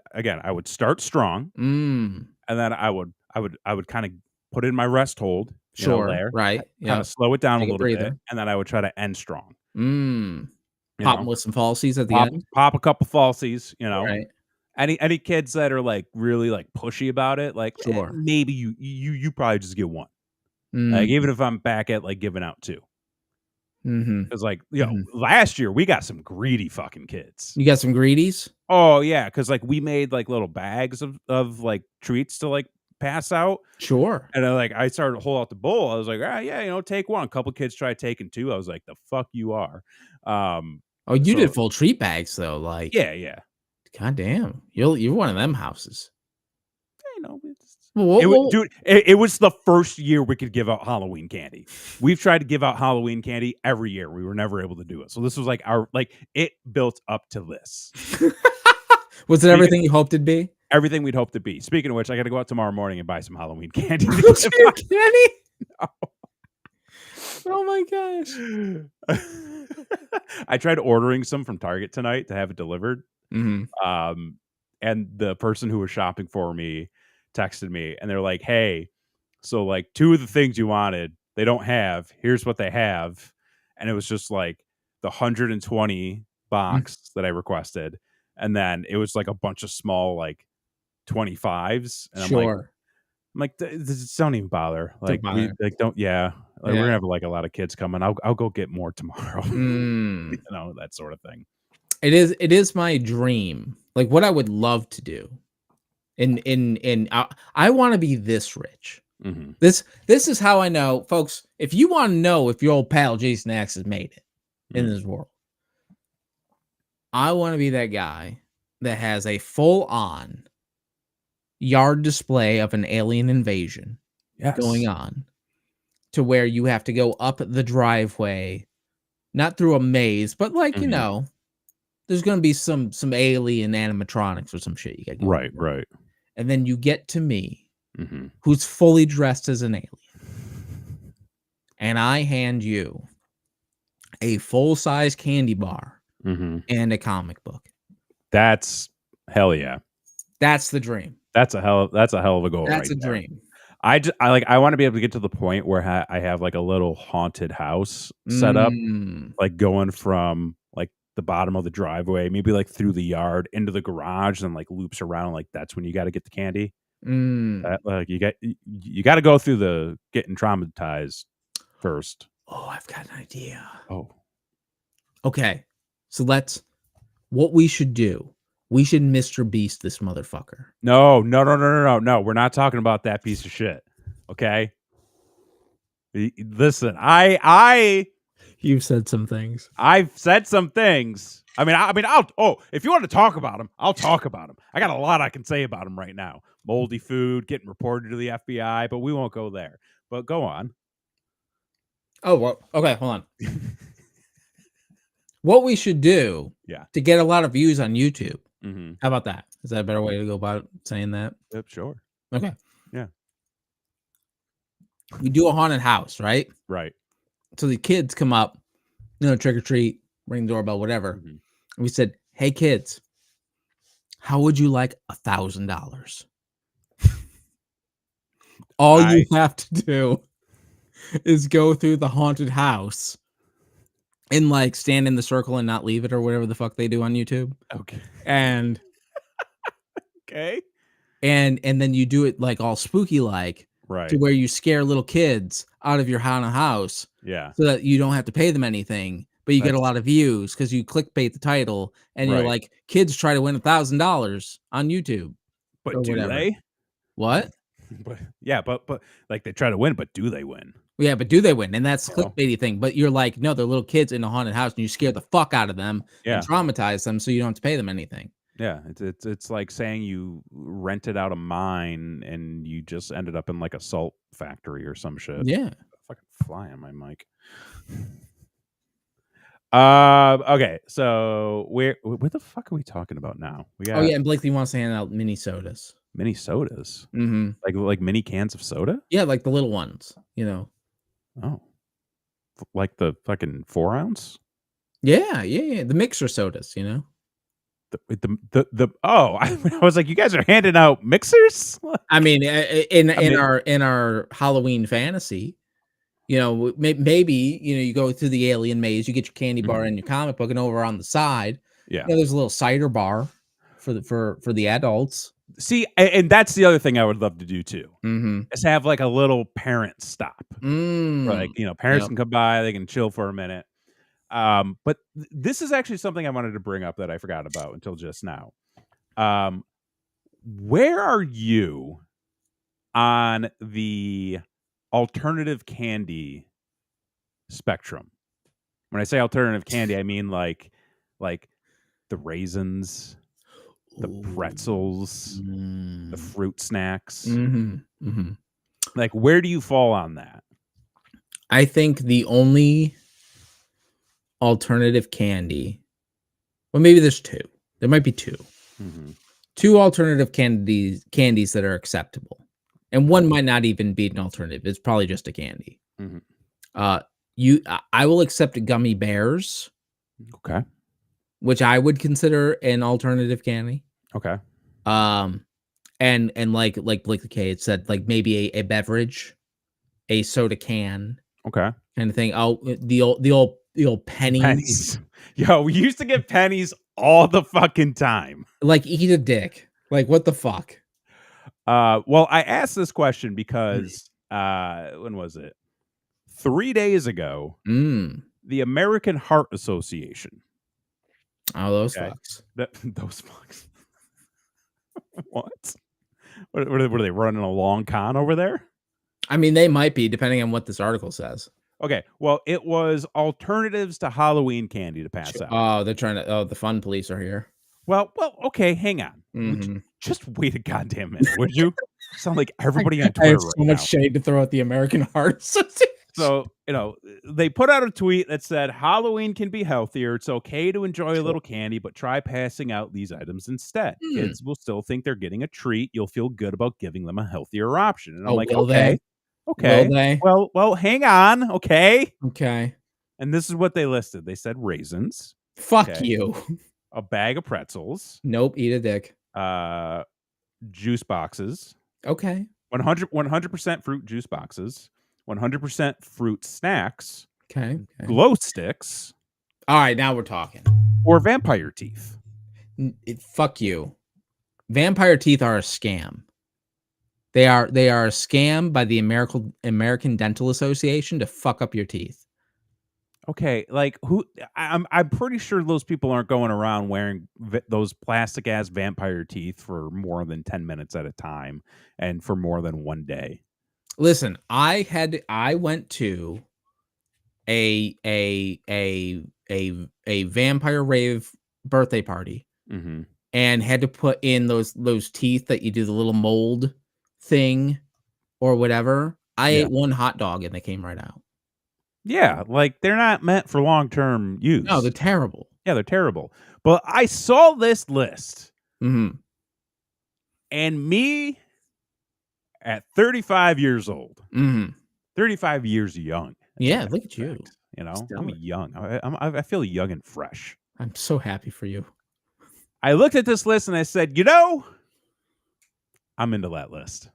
start strong, Mm, and then I would kind of put in my rest hold, sure. there, Right. kind Yeah. of slow it down a Take a little bit, breather. and then I would try to end strong. Mm. You Pop 'em know, with some falsies at the pop end. pop a couple falsies. Right. Any kids that are like really like pushy about it, like Sure. maybe you probably just get one. Like Mm. even if I'm back at like giving out two, Mm-hmm. because like Mm-hmm. last year we got some greedy fucking kids. You got some greedies? Oh yeah, because like we made like little bags of like treats to like pass out. Sure. And I started to hold out the bowl. I was like, yeah, take one. A couple kids tried taking two. I was like, the fuck you are. Oh, you So did full treat bags though. Like, yeah. god damn, you're one of them houses. It was, Well, dude. It was the first year we could give out Halloween candy. We've tried to give out Halloween candy every year. We were never able to do it. So this was like it built up to this. was it everything you hoped it'd be? Everything we'd hoped to be. Speaking of which, I got to go out tomorrow morning and buy some Halloween candy. Candy? No. Oh my gosh. I tried ordering some from Target tonight to have it delivered. Mm-hmm. And the person who was shopping for me texted me and they're like, hey, so like two of the things you wanted, they don't have. Here's what they have. And it was just like the 120 box that I requested. And then it was like a bunch of small like 25s. And Sure. I'm like, don't even bother. Like we bother. like don't like we're Yeah. gonna have like a lot of kids coming. I'll go get more tomorrow. Mm. That sort of thing. It is my dream. Like what I would love to do. I want to be this rich. Mm-hmm. This is how I know, folks. If you want to know if your old pal Jason X has made it in this world, I want to be that guy that has a full-on yard display of an alien invasion going on, to where you have to go up the driveway, not through a maze, but like there's gonna be some alien animatronics or some shit you got going. Right. And then you get to me, who's fully dressed as an alien, and I hand you a full-size candy bar and a comic book. That's hell yeah. That's the dream. That's a hell of a goal. That's right a there. dream. I want to be able to get to the point where I have like a little haunted house set up, like going from like the bottom of the driveway, maybe like through the yard into the garage, and like loops around. Like that's when you got to get the candy. Like you got to go through the getting traumatized first. Oh, I've got an idea. Oh, okay. So what we should do. We should Mr. Beast this motherfucker. No. We're not talking about that piece of shit. Okay. Listen, You've said some things. I've said some things. I mean, if you want to talk about them, I'll talk about them. I got a lot I can say about them right now. Moldy food, getting reported to the FBI, but we won't go there. But go on. Oh, well, okay, hold on. What we should do to get a lot of views on YouTube. How about that? Is that a better way to go about saying that? Yep, sure. Okay. Yeah. We do a haunted house, right? Right. So the kids come up, trick or treat, ring the doorbell, whatever. And we said, hey, kids, how would you like $1,000? All you have to do is go through the haunted house and like stand in the circle and not leave it, or whatever the fuck they do on YouTube. Okay. And okay. And then you do it like all spooky like, right, to where you scare little kids out of your haunted house. Yeah. So that you don't have to pay them anything. but you get a lot of views because you clickbait the title and you're right. like, kids try to win $1,000 on YouTube But or do whatever. they? What? But yeah, but like they try to win, but do they win? Yeah, but do they win? And that's the You know? clickbaity thing. But you're like, no, they're little kids in a haunted house, and you scare the fuck out of them and Yeah. traumatize them, so you don't have to pay them anything. Yeah, it's like saying you rented out a mine and you just ended up in like a salt factory or some shit. Yeah. Fucking fly on my mic. Okay, so what the fuck are we talking about now? We Oh got yeah, and Blakely wants to hand out mini sodas. mini sodas, Mhm. like mini cans of soda. Yeah, like the little ones, you know? Oh, like the fucking 4 ounce. Yeah, yeah, yeah, the mixer sodas, you know? The oh, I was like, you guys are handing out mixers. I mean, I mean, in our Halloween fantasy, you know, maybe, you know, you go through the alien maze, you get your candy bar mhm, and your comic book, and over on the side, yeah. you know, there's a little cider bar for the adults. See, and that's the other thing I would love to do too. Mhm. Is have like a little parent stop. Where, like, Mm. parents Yep. can come by, they can chill for a minute. But this is actually something I wanted to bring up that I forgot about until just now. Um, where are you on the alternative candy spectrum? When I say alternative candy, I mean like the raisins, the Ooh. pretzels, the Mm. fruit snacks. Mhm, mhm. Like, where do you fall on that? I think the only alternative candy, well, maybe there's 2. There might be 2. Mhm. 2 alternative candies that are acceptable, and Okay. one might not even be an alternative, it's probably just a candy. Mhm. Uh, I will accept gummy bears, Okay. which I would consider an alternative candy. Okay. Um, and like the K had said, like, maybe a beverage, a soda can Okay. kinda thing. Oh, the old pennies, Pennies. Yo, we used to get pennies all the fucking time. like, eat a dick. Like, what the fuck? Well, I asked this question Mm. because when was it? 3 days ago, Mm. the American Heart Association. Oh, those Okay. fucks. Those fucks. What? Were they running a long con over there? I mean, they might be depending on what this article says. Okay. Well, it was alternatives to Halloween candy to pass out. Oh, they're trying to oh, the fun police are here. Well, okay, hang on. Would you Mhm. just wait a goddamn minute, would you? Sound like I everybody on I have Twitter right so much now. shade to throw at the American Heart Association. So, they put out a tweet that said Halloween can be healthier. It's okay to enjoy a Sure. little candy, but try passing out these items instead. Hmm. Kids will still think they're getting a treat. You'll feel good about giving them a healthier option. And I'm Oh, like, will they? Will okay. they? Well, hang on, okay. Okay. And this is what they listed. They said raisins, Fuck okay, you. a bag of pretzels, Nope, eat a dick. uh, juice boxes, Okay. 100% fruit juice boxes, 100% fruit snacks, Okay. Okay. glow sticks, Alright, now we're talking. or vampire teeth. Fuck you. Vampire teeth are a scam. They are a scam by the American Dental Association to fuck up your teeth. Okay, like who? I'm pretty sure those people aren't going around wearing those plastic ass vampire teeth for more than 10 minutes at a time, and for more than one day. Listen, I went to a vampire rave birthday party Hmm. and had to put in those teeth that you do the little mold thing or whatever. I Yeah, ate one hot dog and they came right out. yeah, like they're not meant for long term No, they're use. terrible. Yeah, they're terrible. But I saw this list, Mhm. and me at 35 years old, Mhm. 35 years young, as a Yeah, matter look of at you. fact. I'm Stellar. young. I feel young and fresh. I'm so happy for you. I looked at this list and I said, I'm into that list.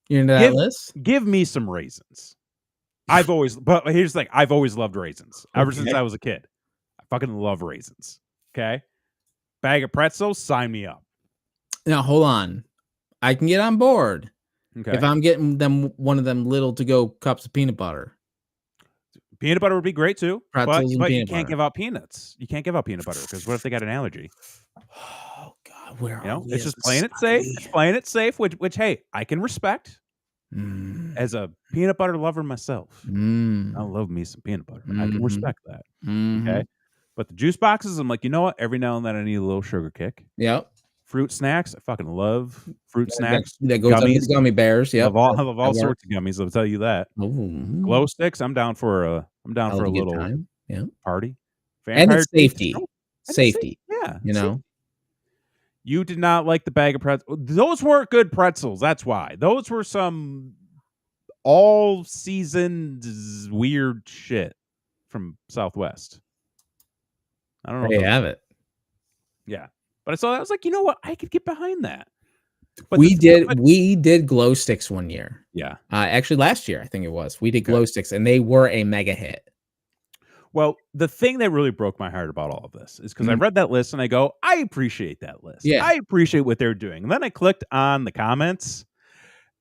You're into that Give list? give me some raisins. But here's the thing, I've always loved raisins ever since Okay. I was a kid. I fucking love raisins. Okay, bag of pretzels, sign me up. Now hold on. I can get on board if Okay, I'm getting them one of them little to go cups of peanut butter. Peanut butter would be great too, Pretzels and but you peanut can't butter. give out peanuts. You can't give out peanut butter because what if they got an allergy? Oh God, where You are know, we it's as just a playing it safe. society? It's playing it safe, which hey, I can respect Mm. as a peanut butter lover myself. I Mm. love me some peanut butter. I can Mhm. respect that. Okay. Mhm. But the juice boxes, I'm like, you know what? Every now and then I need a little sugar kick. Yep. Fruit snacks, I fucking love fruit That snacks. that goes under Gummies, the gummy bears. Yep. I love all That sorts works. of gummies, I'll tell you that. Oh, Glow sticks, I'm down hell for of a a good little time. Yeah. party. And Vampire it's taste is safety. cool. And it's safe. Safety, Yeah, you see? know? You did not like the bag of pretzels. Those weren't good pretzels, that's why. Those were some all seasoned weird shit from Southwest. I don't know if There you those have it. yeah. But I saw that, I was like, "You know what? I could get behind that." But We the but did glow sticks one year. yeah. Actually last year, I think it was. We did Okay. glow sticks and they were a mega hit. Well, the thing that really broke my heart about all of this is because I Mm, read that list and I go, "I appreciate that list. yeah. I appreciate what they're doing." And then I clicked on the comments,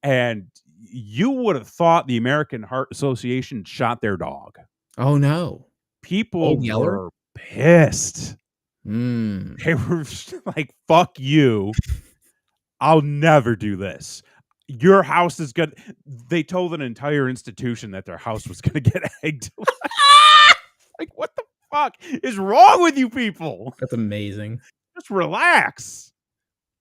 and you would have thought the American Heart Association shot their dog. Oh, no. People Old Yeller? were pissed. Mm. They were like, "Fuck you. I'll never do this. Your house is gonna." They told an entire institution that their house was gonna get egged. Like, what the fuck is wrong with you people? That's amazing. Just relax.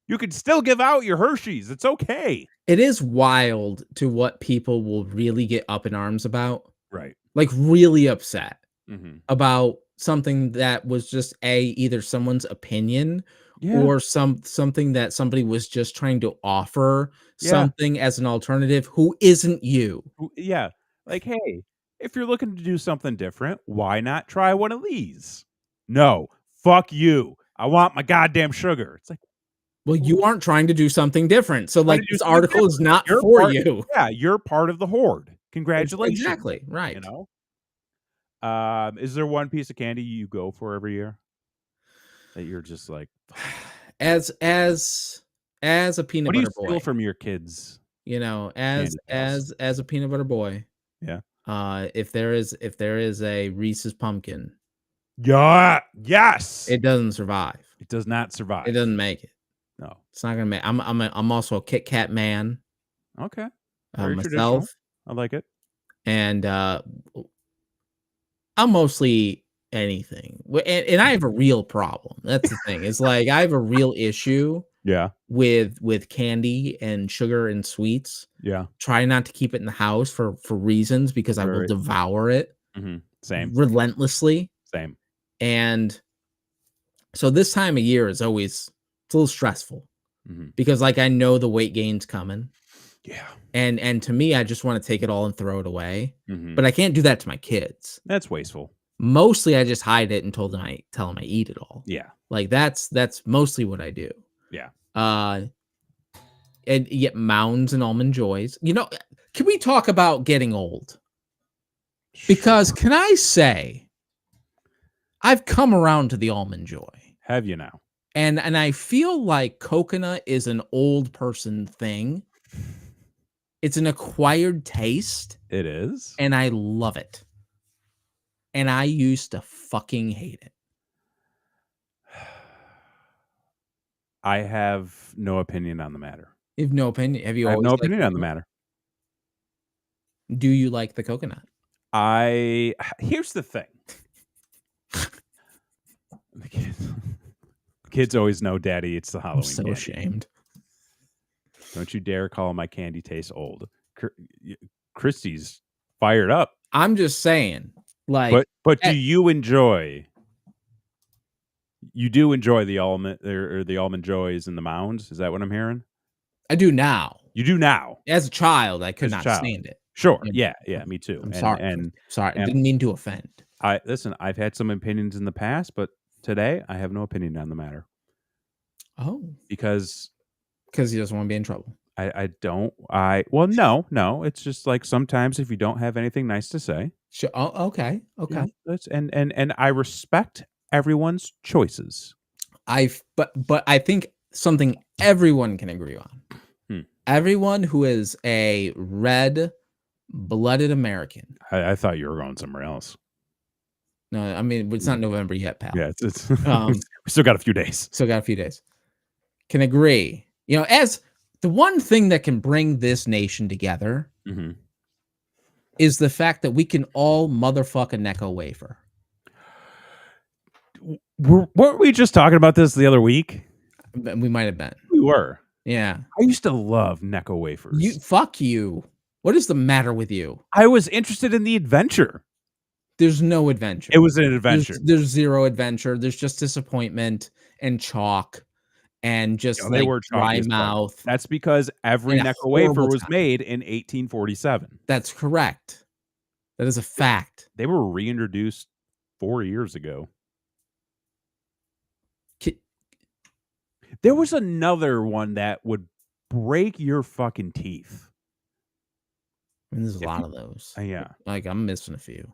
You can still give out your Hershey's. It's okay. It is wild to what people will really get up in arms about, Right. like, really upset Mhm. about something that was just either someone's opinion Yeah. or something that somebody was just trying to offer Yeah. something as an alternative who isn't you. Yeah. Like, hey, if you're looking to do something different, why not try one of these? No. Fuck you. I want my goddamn sugar. It's like, Well, you aren't trying to do something different. So, try like, to do this something article is different. not You're for part you. Yeah, you're part of the horde. Congratulations. Exactly, You right. know? Is there one piece of candy you go for every year that you're just like, As as a peanut what do you butter steal boy, from your kids' you know, candy house? as a peanut butter boy, Yeah. if there is a Reese's pumpkin, Yeah. Yes. it doesn't survive. It does not It survive. doesn't make it. No. It's not gonna make. I'm also a Kit Kat man, Okay. Very myself, traditional. I like it. and I'm mostly anything. And I have a real problem. That's the thing. It's like I have a real issue Yeah. with candy and sugar and sweets. Yeah. Try not to keep it in the house for reasons because I will Very. devour it Same. relentlessly. Same. And so this time of year is always it's a little stressful Mhm. because like I know the weight gain's coming. Yeah. And to me, I just want to take it all and throw it away. Mhm. But I can't do that to my kids. That's wasteful. Mostly I just hide it and tell them I eat it all. Yeah. Like that's mostly what I do. Yeah. Uh and yet mounds and almond joys. You know, can we talk about getting old? Because Sure. can I say I've come around to the almond joy. Have you now? And I feel like coconut is an old person thing. It's an acquired taste It is? and I love it. And I used to fucking hate it. I have no opinion on the matter. You have no opinion. Have you I have always no liked opinion on the coconut? matter. Do you like the coconut? Here's the thing. The kids always know daddy eats the I'm Halloween so candy. ashamed. Don't you dare call my candy taste old. Christy's fired up. I'm just saying, like, But do you enjoy? You do enjoy the almond or the almond joys and the mounds? Is that what I'm hearing? I do now. You do now. As a child, I could As a not child. stand it. Sure. You know? Yeah. Yeah. Me too. I'm sorry. Sorry. I and didn't mean to offend. listen. I've had some opinions in the past, but today I have no opinion on the matter Oh, because because he doesn't want to be in trouble. I don't. Well, no. It's just like sometimes if you don't have anything nice to say, Sure. Oh, okay. you Okay. know, that's and I respect everyone's choices. But I think something everyone can agree on. Hmm. Everyone who is a red Blooded American. I thought you were going somewhere else. No, I mean, it's not November yet, pal. Yeah, it's we still got a few days. Still got a few days. Can agree. You know, as the one thing that can bring this nation together is the fact that we can all motherfuck a Necco wafer. Weren't we just talking about this the other week? We might have been. We were. Yeah. I used to love Necco wafers. Fuck you. What is the matter with you? I was interested in the adventure. There's no adventure. It was an adventure. There's zero adventure. There's just disappointment and chalk and just they were dry mouth. That's because every Necco wafer was made in 1847. That's correct. That is a fact. They were reintroduced 4 years ago. There was another one that would break your fucking teeth. I mean, there's a lot of those. Yeah. Like, I'm missing a few.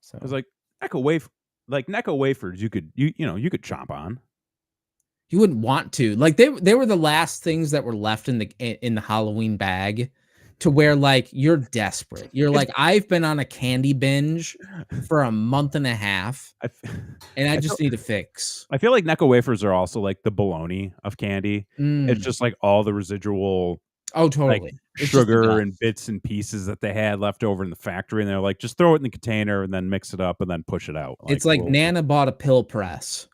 So I was like, Necco wafers, you could chomp on. You wouldn't want to. Like, they were the last things that were left in the Halloween bag, to where like you're desperate. You're like, I've been on a candy binge for a month and a half, and I just need a fix. I feel like Necco wafers are also like the bologna of candy. It's just like all the residual. Oh, totally. Like sugar and bits and pieces that they had left over in the factory, and they're like, just throw it in the container and then mix it up and then push it out. It's like Nana bought a pill press,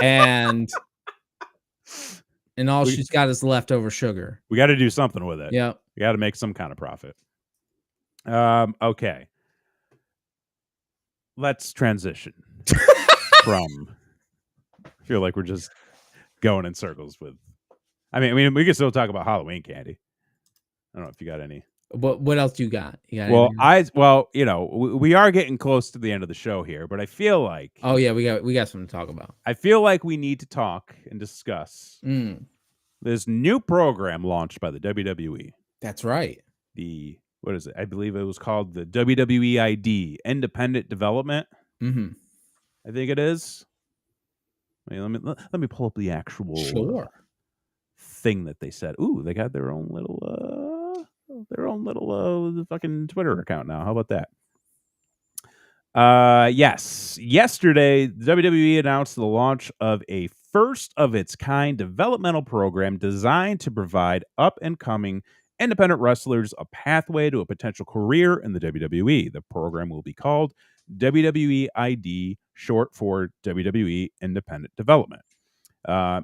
and all she's got is leftover sugar. We got to do something with it. Yeah, we got to make some kind of profit. Okay, let's transition from. I feel like we're just going in circles with. I mean, we can still talk about Halloween candy. I don't know if you got any. What else you got? We are getting close to the end of the show here, but I feel like. Oh yeah, we got something to talk about. I feel like we need to talk and discuss this new program launched by the WWE. That's right. What is it? I believe it was called the WWE ID, Independent Development. I think it is. Let me pull up the actual thing that they said. Ooh, they got their own little fucking Twitter account now. How about that? Yes. Yesterday, WWE announced the launch of a first of its kind developmental program designed to provide up and coming independent wrestlers a pathway to a potential career in the WWE. The program will be called WWE ID, short for WWE Independent Development.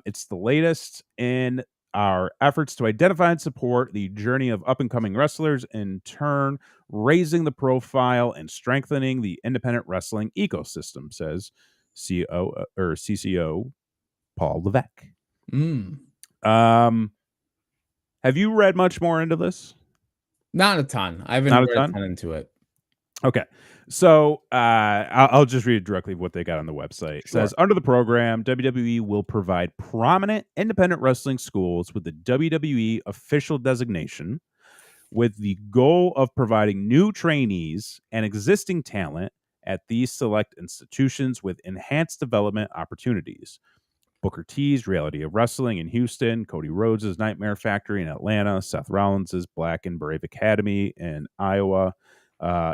It's the latest in our efforts to identify and support the journey of up-and-coming wrestlers, in turn raising the profile and strengthening the independent wrestling ecosystem, says CCO Paul Levesque. Have you read much more into this? Not a ton. I haven't read a ton into it. Okay. So I'll just read directly what they got on the website. It says, under the program, WWE will provide prominent independent wrestling schools with the WWE official designation, with the goal of providing new trainees and existing talent at these select institutions with enhanced development opportunities. Booker T's Reality of Wrestling in Houston, Cody Rhodes' Nightmare Factory in Atlanta, Seth Rollins' Black and Brave Academy in Iowa,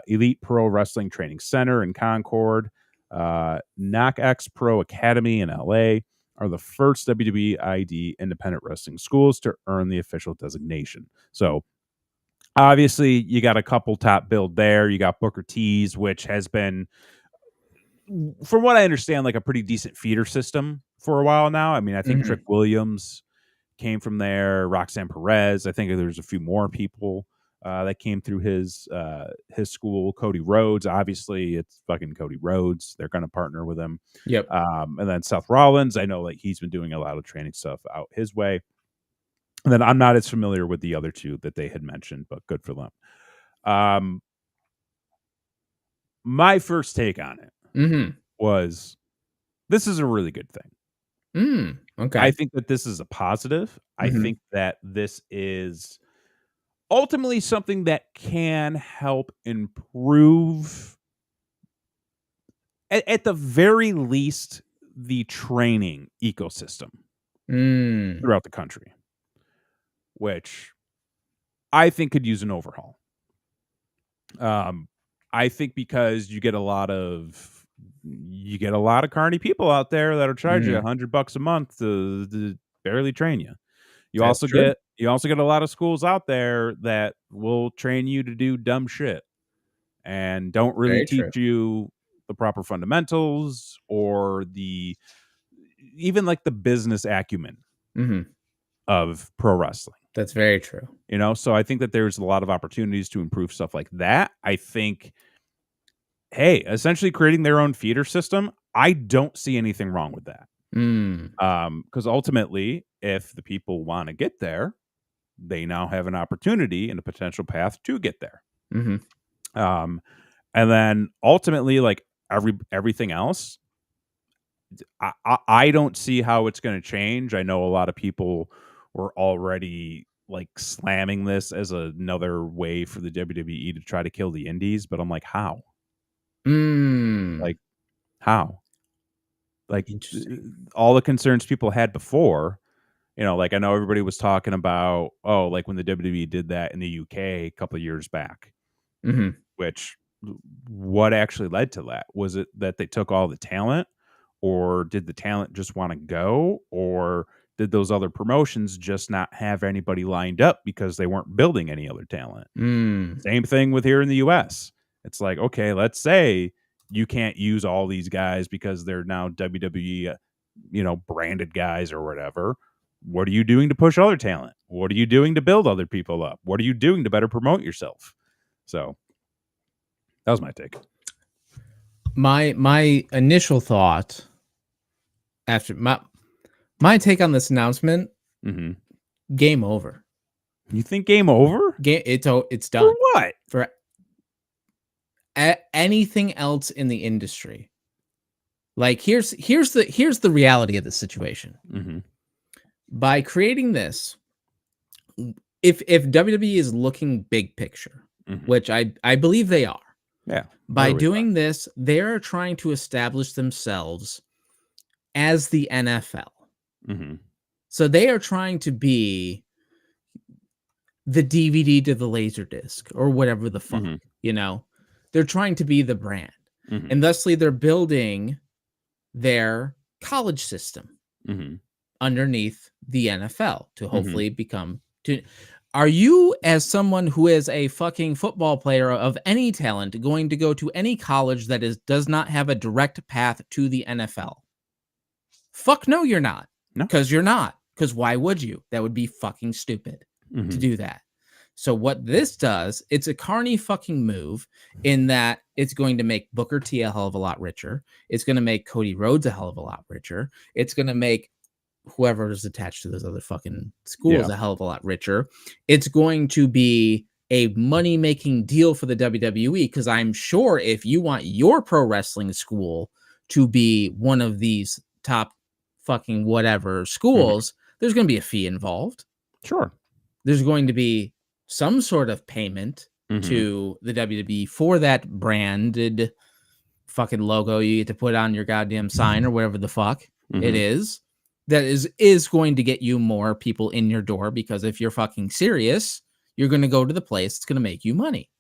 Elite Pro Wrestling Training Center in Concord, KnockX Pro Academy in LA are the first WWE ID independent wrestling schools to earn the official designation. So obviously you got a couple top billed there. You got Booker T's, which has been, from what I understand, like a pretty decent feeder system for a while now. I mean, I think Trick Williams came from there, Roxanne Perez. I think there's a few more people that came through his school. Cody Rhodes, obviously, it's fucking Cody Rhodes. They're going to partner with him. Yep. And then Seth Rollins, I know like he's been doing a lot of training stuff out his way. And then I'm not as familiar with the other two that they had mentioned, but good for them. My first take on it was, this is a really good thing. Okay. I think that this is a positive. I think that this is ultimately something that can help improve, at the very least, the training ecosystem throughout the country, which I think could use an overhaul. I think because you get a lot of carny people out there that'll charge you $100 a month to barely train you. You That's also true. get a lot of schools out there that will train you to do dumb shit and don't really Very true. teach you the proper fundamentals or even like the business acumen of pro wrestling. That's very true. So I think that there's a lot of opportunities to improve stuff like that. I think, hey, essentially creating their own feeder system, I don't see anything wrong with that. Because ultimately, if the people want to get there, they now have an opportunity and a potential path to get there. And then ultimately, like everything else, I don't see how it's going to change. I know a lot of people were already like slamming this as another way for the WWE to try to kill the indies, but I'm like, how? Like, how? Like, all the concerns people had before, like I know everybody was talking about, like when the WWE did that in the UK a couple of years back, which what actually led to that? Was it that they took all the talent, or did the talent just want to go, or did those other promotions just not have anybody lined up because they weren't building any other talent? Same thing with here in the US. It's like, okay, let's say you can't use all these guys because they're now WWE, branded guys or whatever. What are you doing to push other talent? What are you doing to build other people up? What are you doing to better promote yourself? So that was my take. My initial thought after my take on this announcement, game over. You think game over? It's done. For what? For anything else in the industry. Like here's the reality of the situation. By creating this, if WWE is looking big picture, which I believe they are, by doing this, they're trying to establish themselves as the NFL. So they are trying to be the DVD to the laser disc or whatever the fuck, they're trying to be the brand. And thusly they're building their college system underneath the NFL to hopefully become are you, as someone who is a fucking football player of any talent, going to go to any college that does not have a direct path to the NFL? Fuck no, you're not. No. Because you're not. Because why would you? That would be fucking stupid to do that. So what this does, it's a carny fucking move in that it's going to make Booker T a hell of a lot richer. It's going to make Cody Rhodes a hell of a lot richer. It's going to make whoever is attached to those other fucking schools a hell of a lot richer. It's going to be a money-making deal for the WWE, because I'm sure if you want your pro wrestling school to be one of these top fucking whatever schools, there's going to be a fee involved. Sure. There's going to be some sort of payment to the WWE for that branded fucking logo you get to put on your goddamn sign or whatever the fuck it is. That is going to get you more people in your door, because if you're fucking serious, you're going to go to the place that's going to make you money,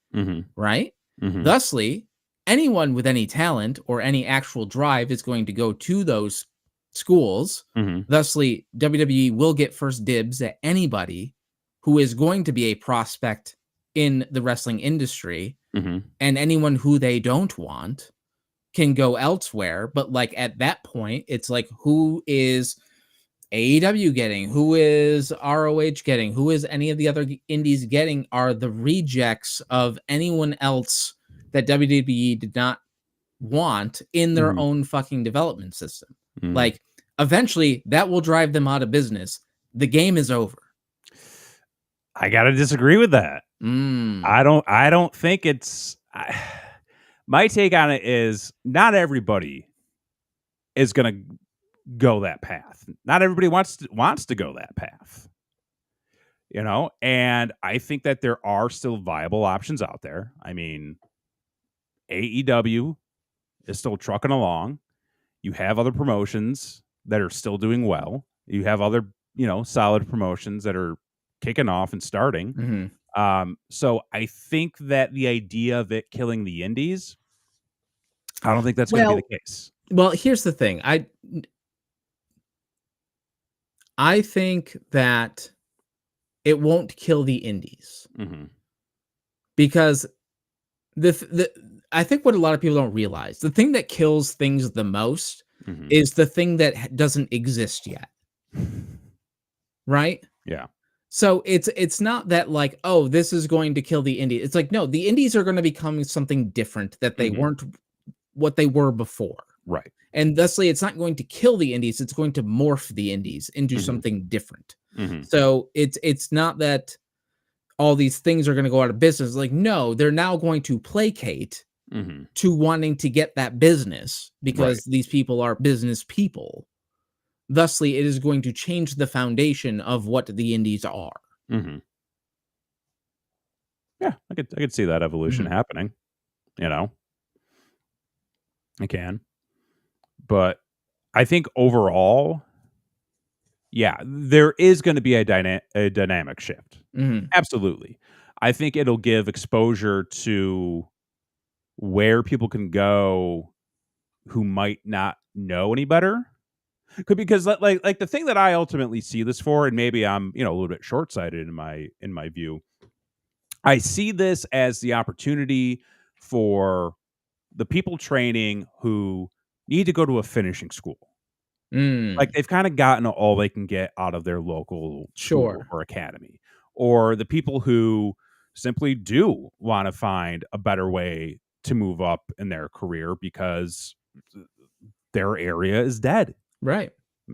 right? Thusly, anyone with any talent or any actual drive is going to go to those schools. Thusly, WWE will get first dibs at anybody who is going to be a prospect in the wrestling industry, and anyone who they don't want can go elsewhere. But like at that point, it's like, who is AEW getting? Who is ROH getting? Who is any of the other indies getting? Are the rejects of anyone else that WWE did not want in their own fucking development system. Like, eventually that will drive them out of business. The game is over. I gotta disagree with that. I don't think it's my take on it is not everybody is gonna go that path. Not everybody wants to go that path. And I think that there are still viable options out there. I mean, AEW is still trucking along. You have other promotions that are still doing well. You have other, solid promotions that are kicking off and starting. So I think that the idea of it killing the indies, I don't think that's going to be the Well, case. well, here's the thing. I think that it won't kill the indies Mhm. because the I think what a lot of people don't realize, the thing that kills things the most Mhm. is the thing that doesn't exist yet, right? Yeah. So it's not that like, oh, this is going to kill the indie. It's like, no, the indies are going to become something different that they Mhm. weren't what they were before. Right. And thusly, it's not going to kill the indies, it's going to morph the indies into Mhm. something different. Mhm. So it's not that all these things are going to go out of business. Like, no, they're now going to placate Mhm. to wanting to get that business Right. because these people are business people. Thusly, it is going to change the foundation of what the indies are. Mhm. Yeah, I could see that evolution Mhm. happening, you know? I can. But I think overall, yeah, there is gonna be a dynamic shift. Mhm. Absolutely. I think it'll give exposure to where people can go who might not know any better. Because like the thing that I ultimately see this for, and maybe I'm, a little bit short-sighted in my view, I see this as the opportunity for the people training who need to go to a finishing school. Like, Mm. they've kinda gotten all they can get out of their local school Sure. or academy, or the people who simply do wanna find a better way to move up in their career because their area is dead. Right.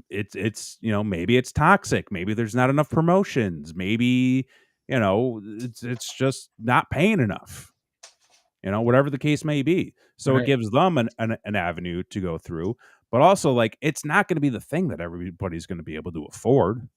Maybe it's toxic, maybe there's not enough promotions, maybe, it's just not paying enough. Whatever the case may be. So it Right. gives them an avenue to go through, but also, like, it's not gonna be the thing that everybody's gonna be able to afford,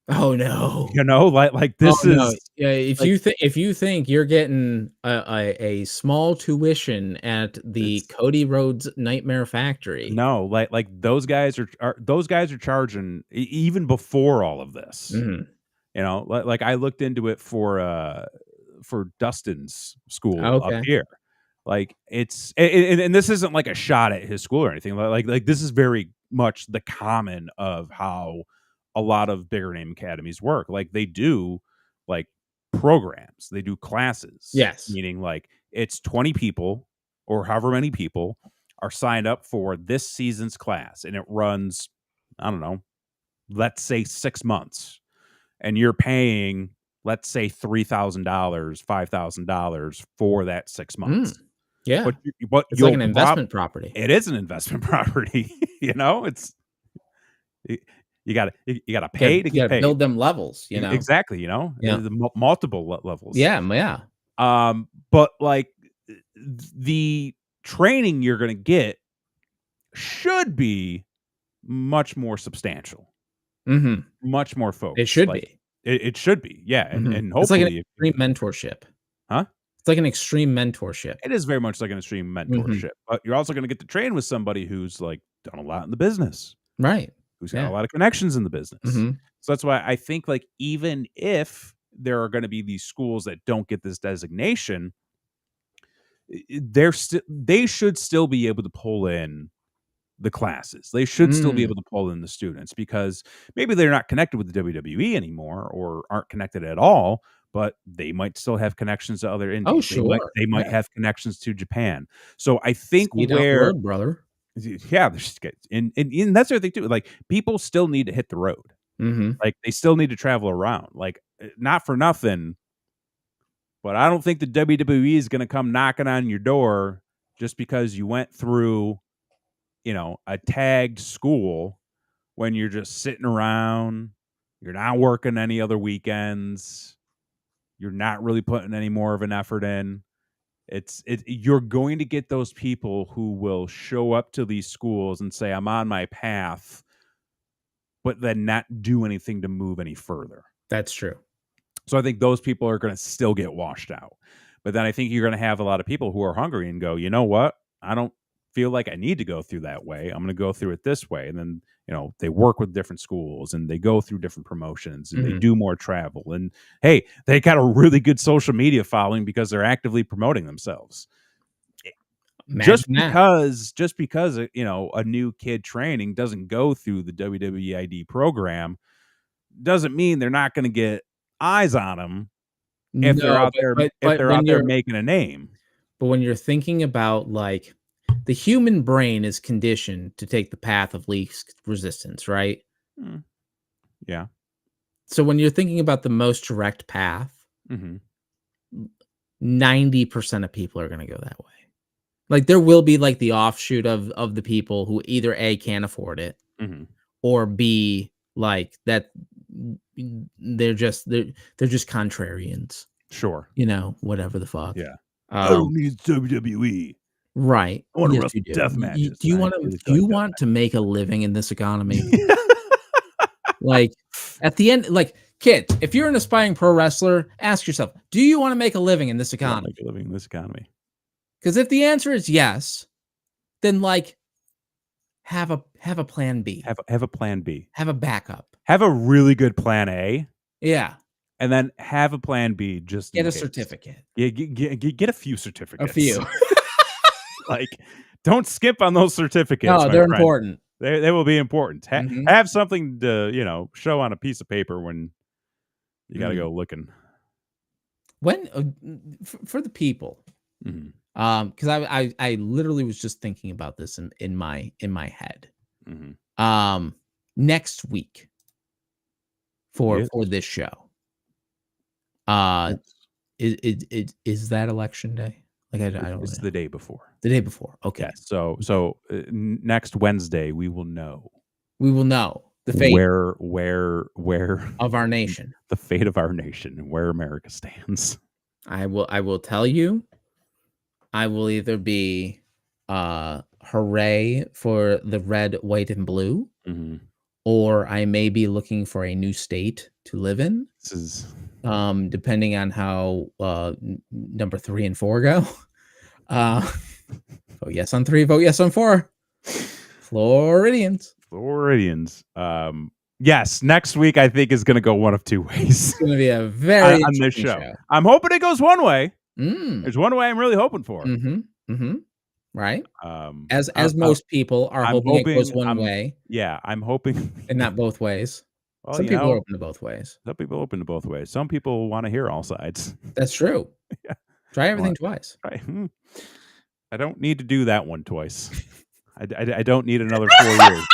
Oh, no. like, Oh, this no. is Yeah, like, if you think you're getting a small tuition at the it's Cody Rhodes Nightmare Factory. no, like, those guys are charging even before all of this, Mhm. like, I looked into it for Dustin's school up Okay. here. Like, it's and this isn't like a shot at his school or anything. Like this is very much the common of how a lot of bigger name academies work. Like, they do like programs, they do classes, Yes. meaning like it's 20 people or however many people are signed up for this season's class, and it runs, I don't know, let's say 6 months, and you're paying, let's say, $3,000, $5,000 for that 6 Mm. months. Yeah. But It's like you'll an investment property. it is an investment property, it's y you gotta pay to You get gotta paid. build them levels, you know? Exactly, Yeah. the multiple levels. Yeah. But, like, the training you're gonna get should be much more substantial, Mhm. much more It focused, should like, be. it should be, yeah, Mhm. and It's like an hopefully if extreme mentorship. Huh? It's like an extreme mentorship. It is very much like an extreme Mhm. mentorship, but you're also gonna get to train with somebody who's, like, done a lot in the business, Right. who's got a Yeah. lot of connections in the business. Mhm. So that's why I think, like, even if there are gonna be these schools that don't get this designation, they should still be able to pull in the classes. They should still be Mm. able to pull in the students because maybe they're not connected with the WWE anymore or aren't connected at all, but they might still have connections to other Oh, indies. sure. They might Yeah. have connections to Japan. So I think See you down the road, brother. yeah, there's and that's the other thing too. Like, people still need to hit the road. Mhm. Like, they still need to travel around. Like, not for nothing, but I don't think the WWE is going to come knocking on your door just because you went through, a tagged school when you're just sitting around, you're not working any other weekends, you're not really putting any more of an effort in. You're going to get those people who will show up to these schools and say, "I'm on my path," but then not do anything to move any further. That's true. So I think those people are gonna still get washed out. But then I think you're gonna have a lot of people who are hungry and go, "You know what? I don't feel like I need to go through that way, I'm going to go through it this way. And then, they work with different schools and they go through different promotions and they do more travel. And hey, they got a really good social media following because they're actively promoting themselves. Just because a new kid training doesn't go through the WWEID program doesn't mean they're not going to get eyes on them if they're out there making a name. But when you're thinking about, like, the human brain is conditioned to take the path of least resistance, right? Yeah. So when you're thinking about the most direct path, 90% of people are going to go that way. Like, there will be, like, the offshoot of the people who either A, can't afford it, or B, like, that they're just contrarians. Sure. Whatever the fuck. Yeah. I don't need WWE. Right. I want to wrestle death matches. Do you want to make a living in this economy? Like, at the end, like, kids, if you're an aspiring pro wrestler, ask yourself, do you want to make a living in this economy? Make a living in this economy. Because if the answer is yes, then, like, have a plan B. Have a plan B. Have a backup. Have a really good plan A. Yeah. And then have a plan B just get a certificate. Yeah, get a few certificates. A few. Like, don't skip on those certificates. No, they're important. They will be important. Have something to, show on a piece of paper when you got to go looking. When for the people, because I literally was just thinking about this in my head. Next week for this show. Is that election day? Like, I don't know. It's the day before. The day before. Okay. Yeah, so next Wednesday we will know. We will know the fate where of our nation. The fate of our nation and where America stands. I will tell you. I will either be hooray for the red, white, and blue, or I may be looking for a new state to live in. This is depending on how number 3 and 4 go. Vote yes on 3, vote yes on 4. Floridians. Yes, next week I think is going to go one of two ways. It's going to be a very on this show. I'm hoping it goes one way. There's one way I'm really hoping for. Right. As most people are hoping it goes one way. Yeah, I'm hoping, and not both ways. Well, some people are open to both ways. Some people open to both ways. Some people want to hear all sides. That's true. Yeah. Try everything twice. Right. I don't need to do that one twice. I don't need another 4 years.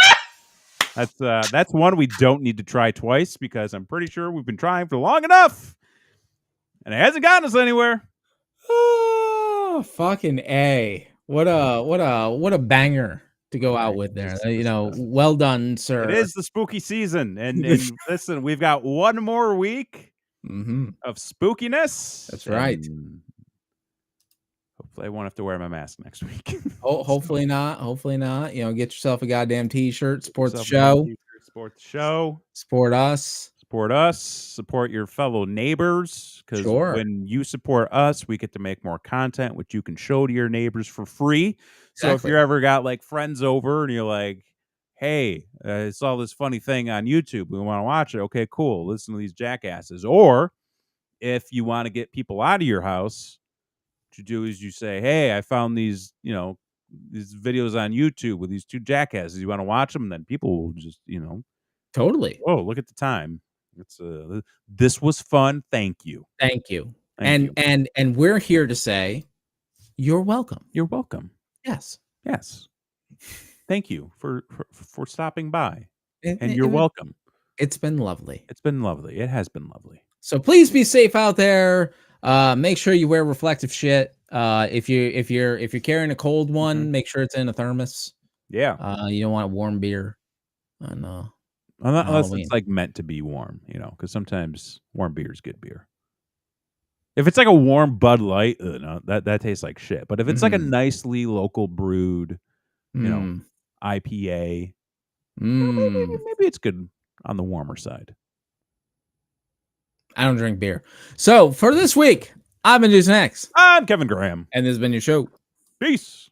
That's one we don't need to try twice because I'm pretty sure we've been trying for long enough, and it hasn't gotten us anywhere. Oh, fucking A! What a banger to go out with there. Well done, sir. It is the spooky season, and listen, we've got one more week of spookiness. That's right. Hopefully, I won't have to wear my mask next week. Hopefully not. Hopefully not. Get yourself a goddamn t-shirt. Support the show. Support the show. Support us. Support us. Support your fellow neighbors. Because when you support us, we get to make more content, which you can show to your neighbors for free. So if you ever got like friends over and you're like, hey, I saw this funny thing on YouTube, we want to watch it. Okay, cool. Listen to these jackasses. Or if you want to get people out of your house, what you do is you say, hey, I found these, these videos on YouTube with these two jackasses. You want to watch them? And then people will just, totally. Oh, look at the time. It's this was fun. Thank you. Thank you. And we're here to say you're welcome. You're welcome. Yes. Thank you for stopping by. And you're welcome. It's been lovely. It's been lovely. It has been lovely. So please be safe out there. Make sure you wear reflective shit. If you're carrying a cold one, make sure it's in a thermos. Yeah. You don't want warm beer. Unless it's like meant to be warm, because sometimes warm beer is good beer. If it's like a warm Bud Light, no, that tastes like shit. But if it's like a nicely local brewed, IPA, maybe it's good on the warmer side. I don't drink beer. So for this week, I've been Deuce Next. I'm Kevin Graham. And this has been your show. Peace.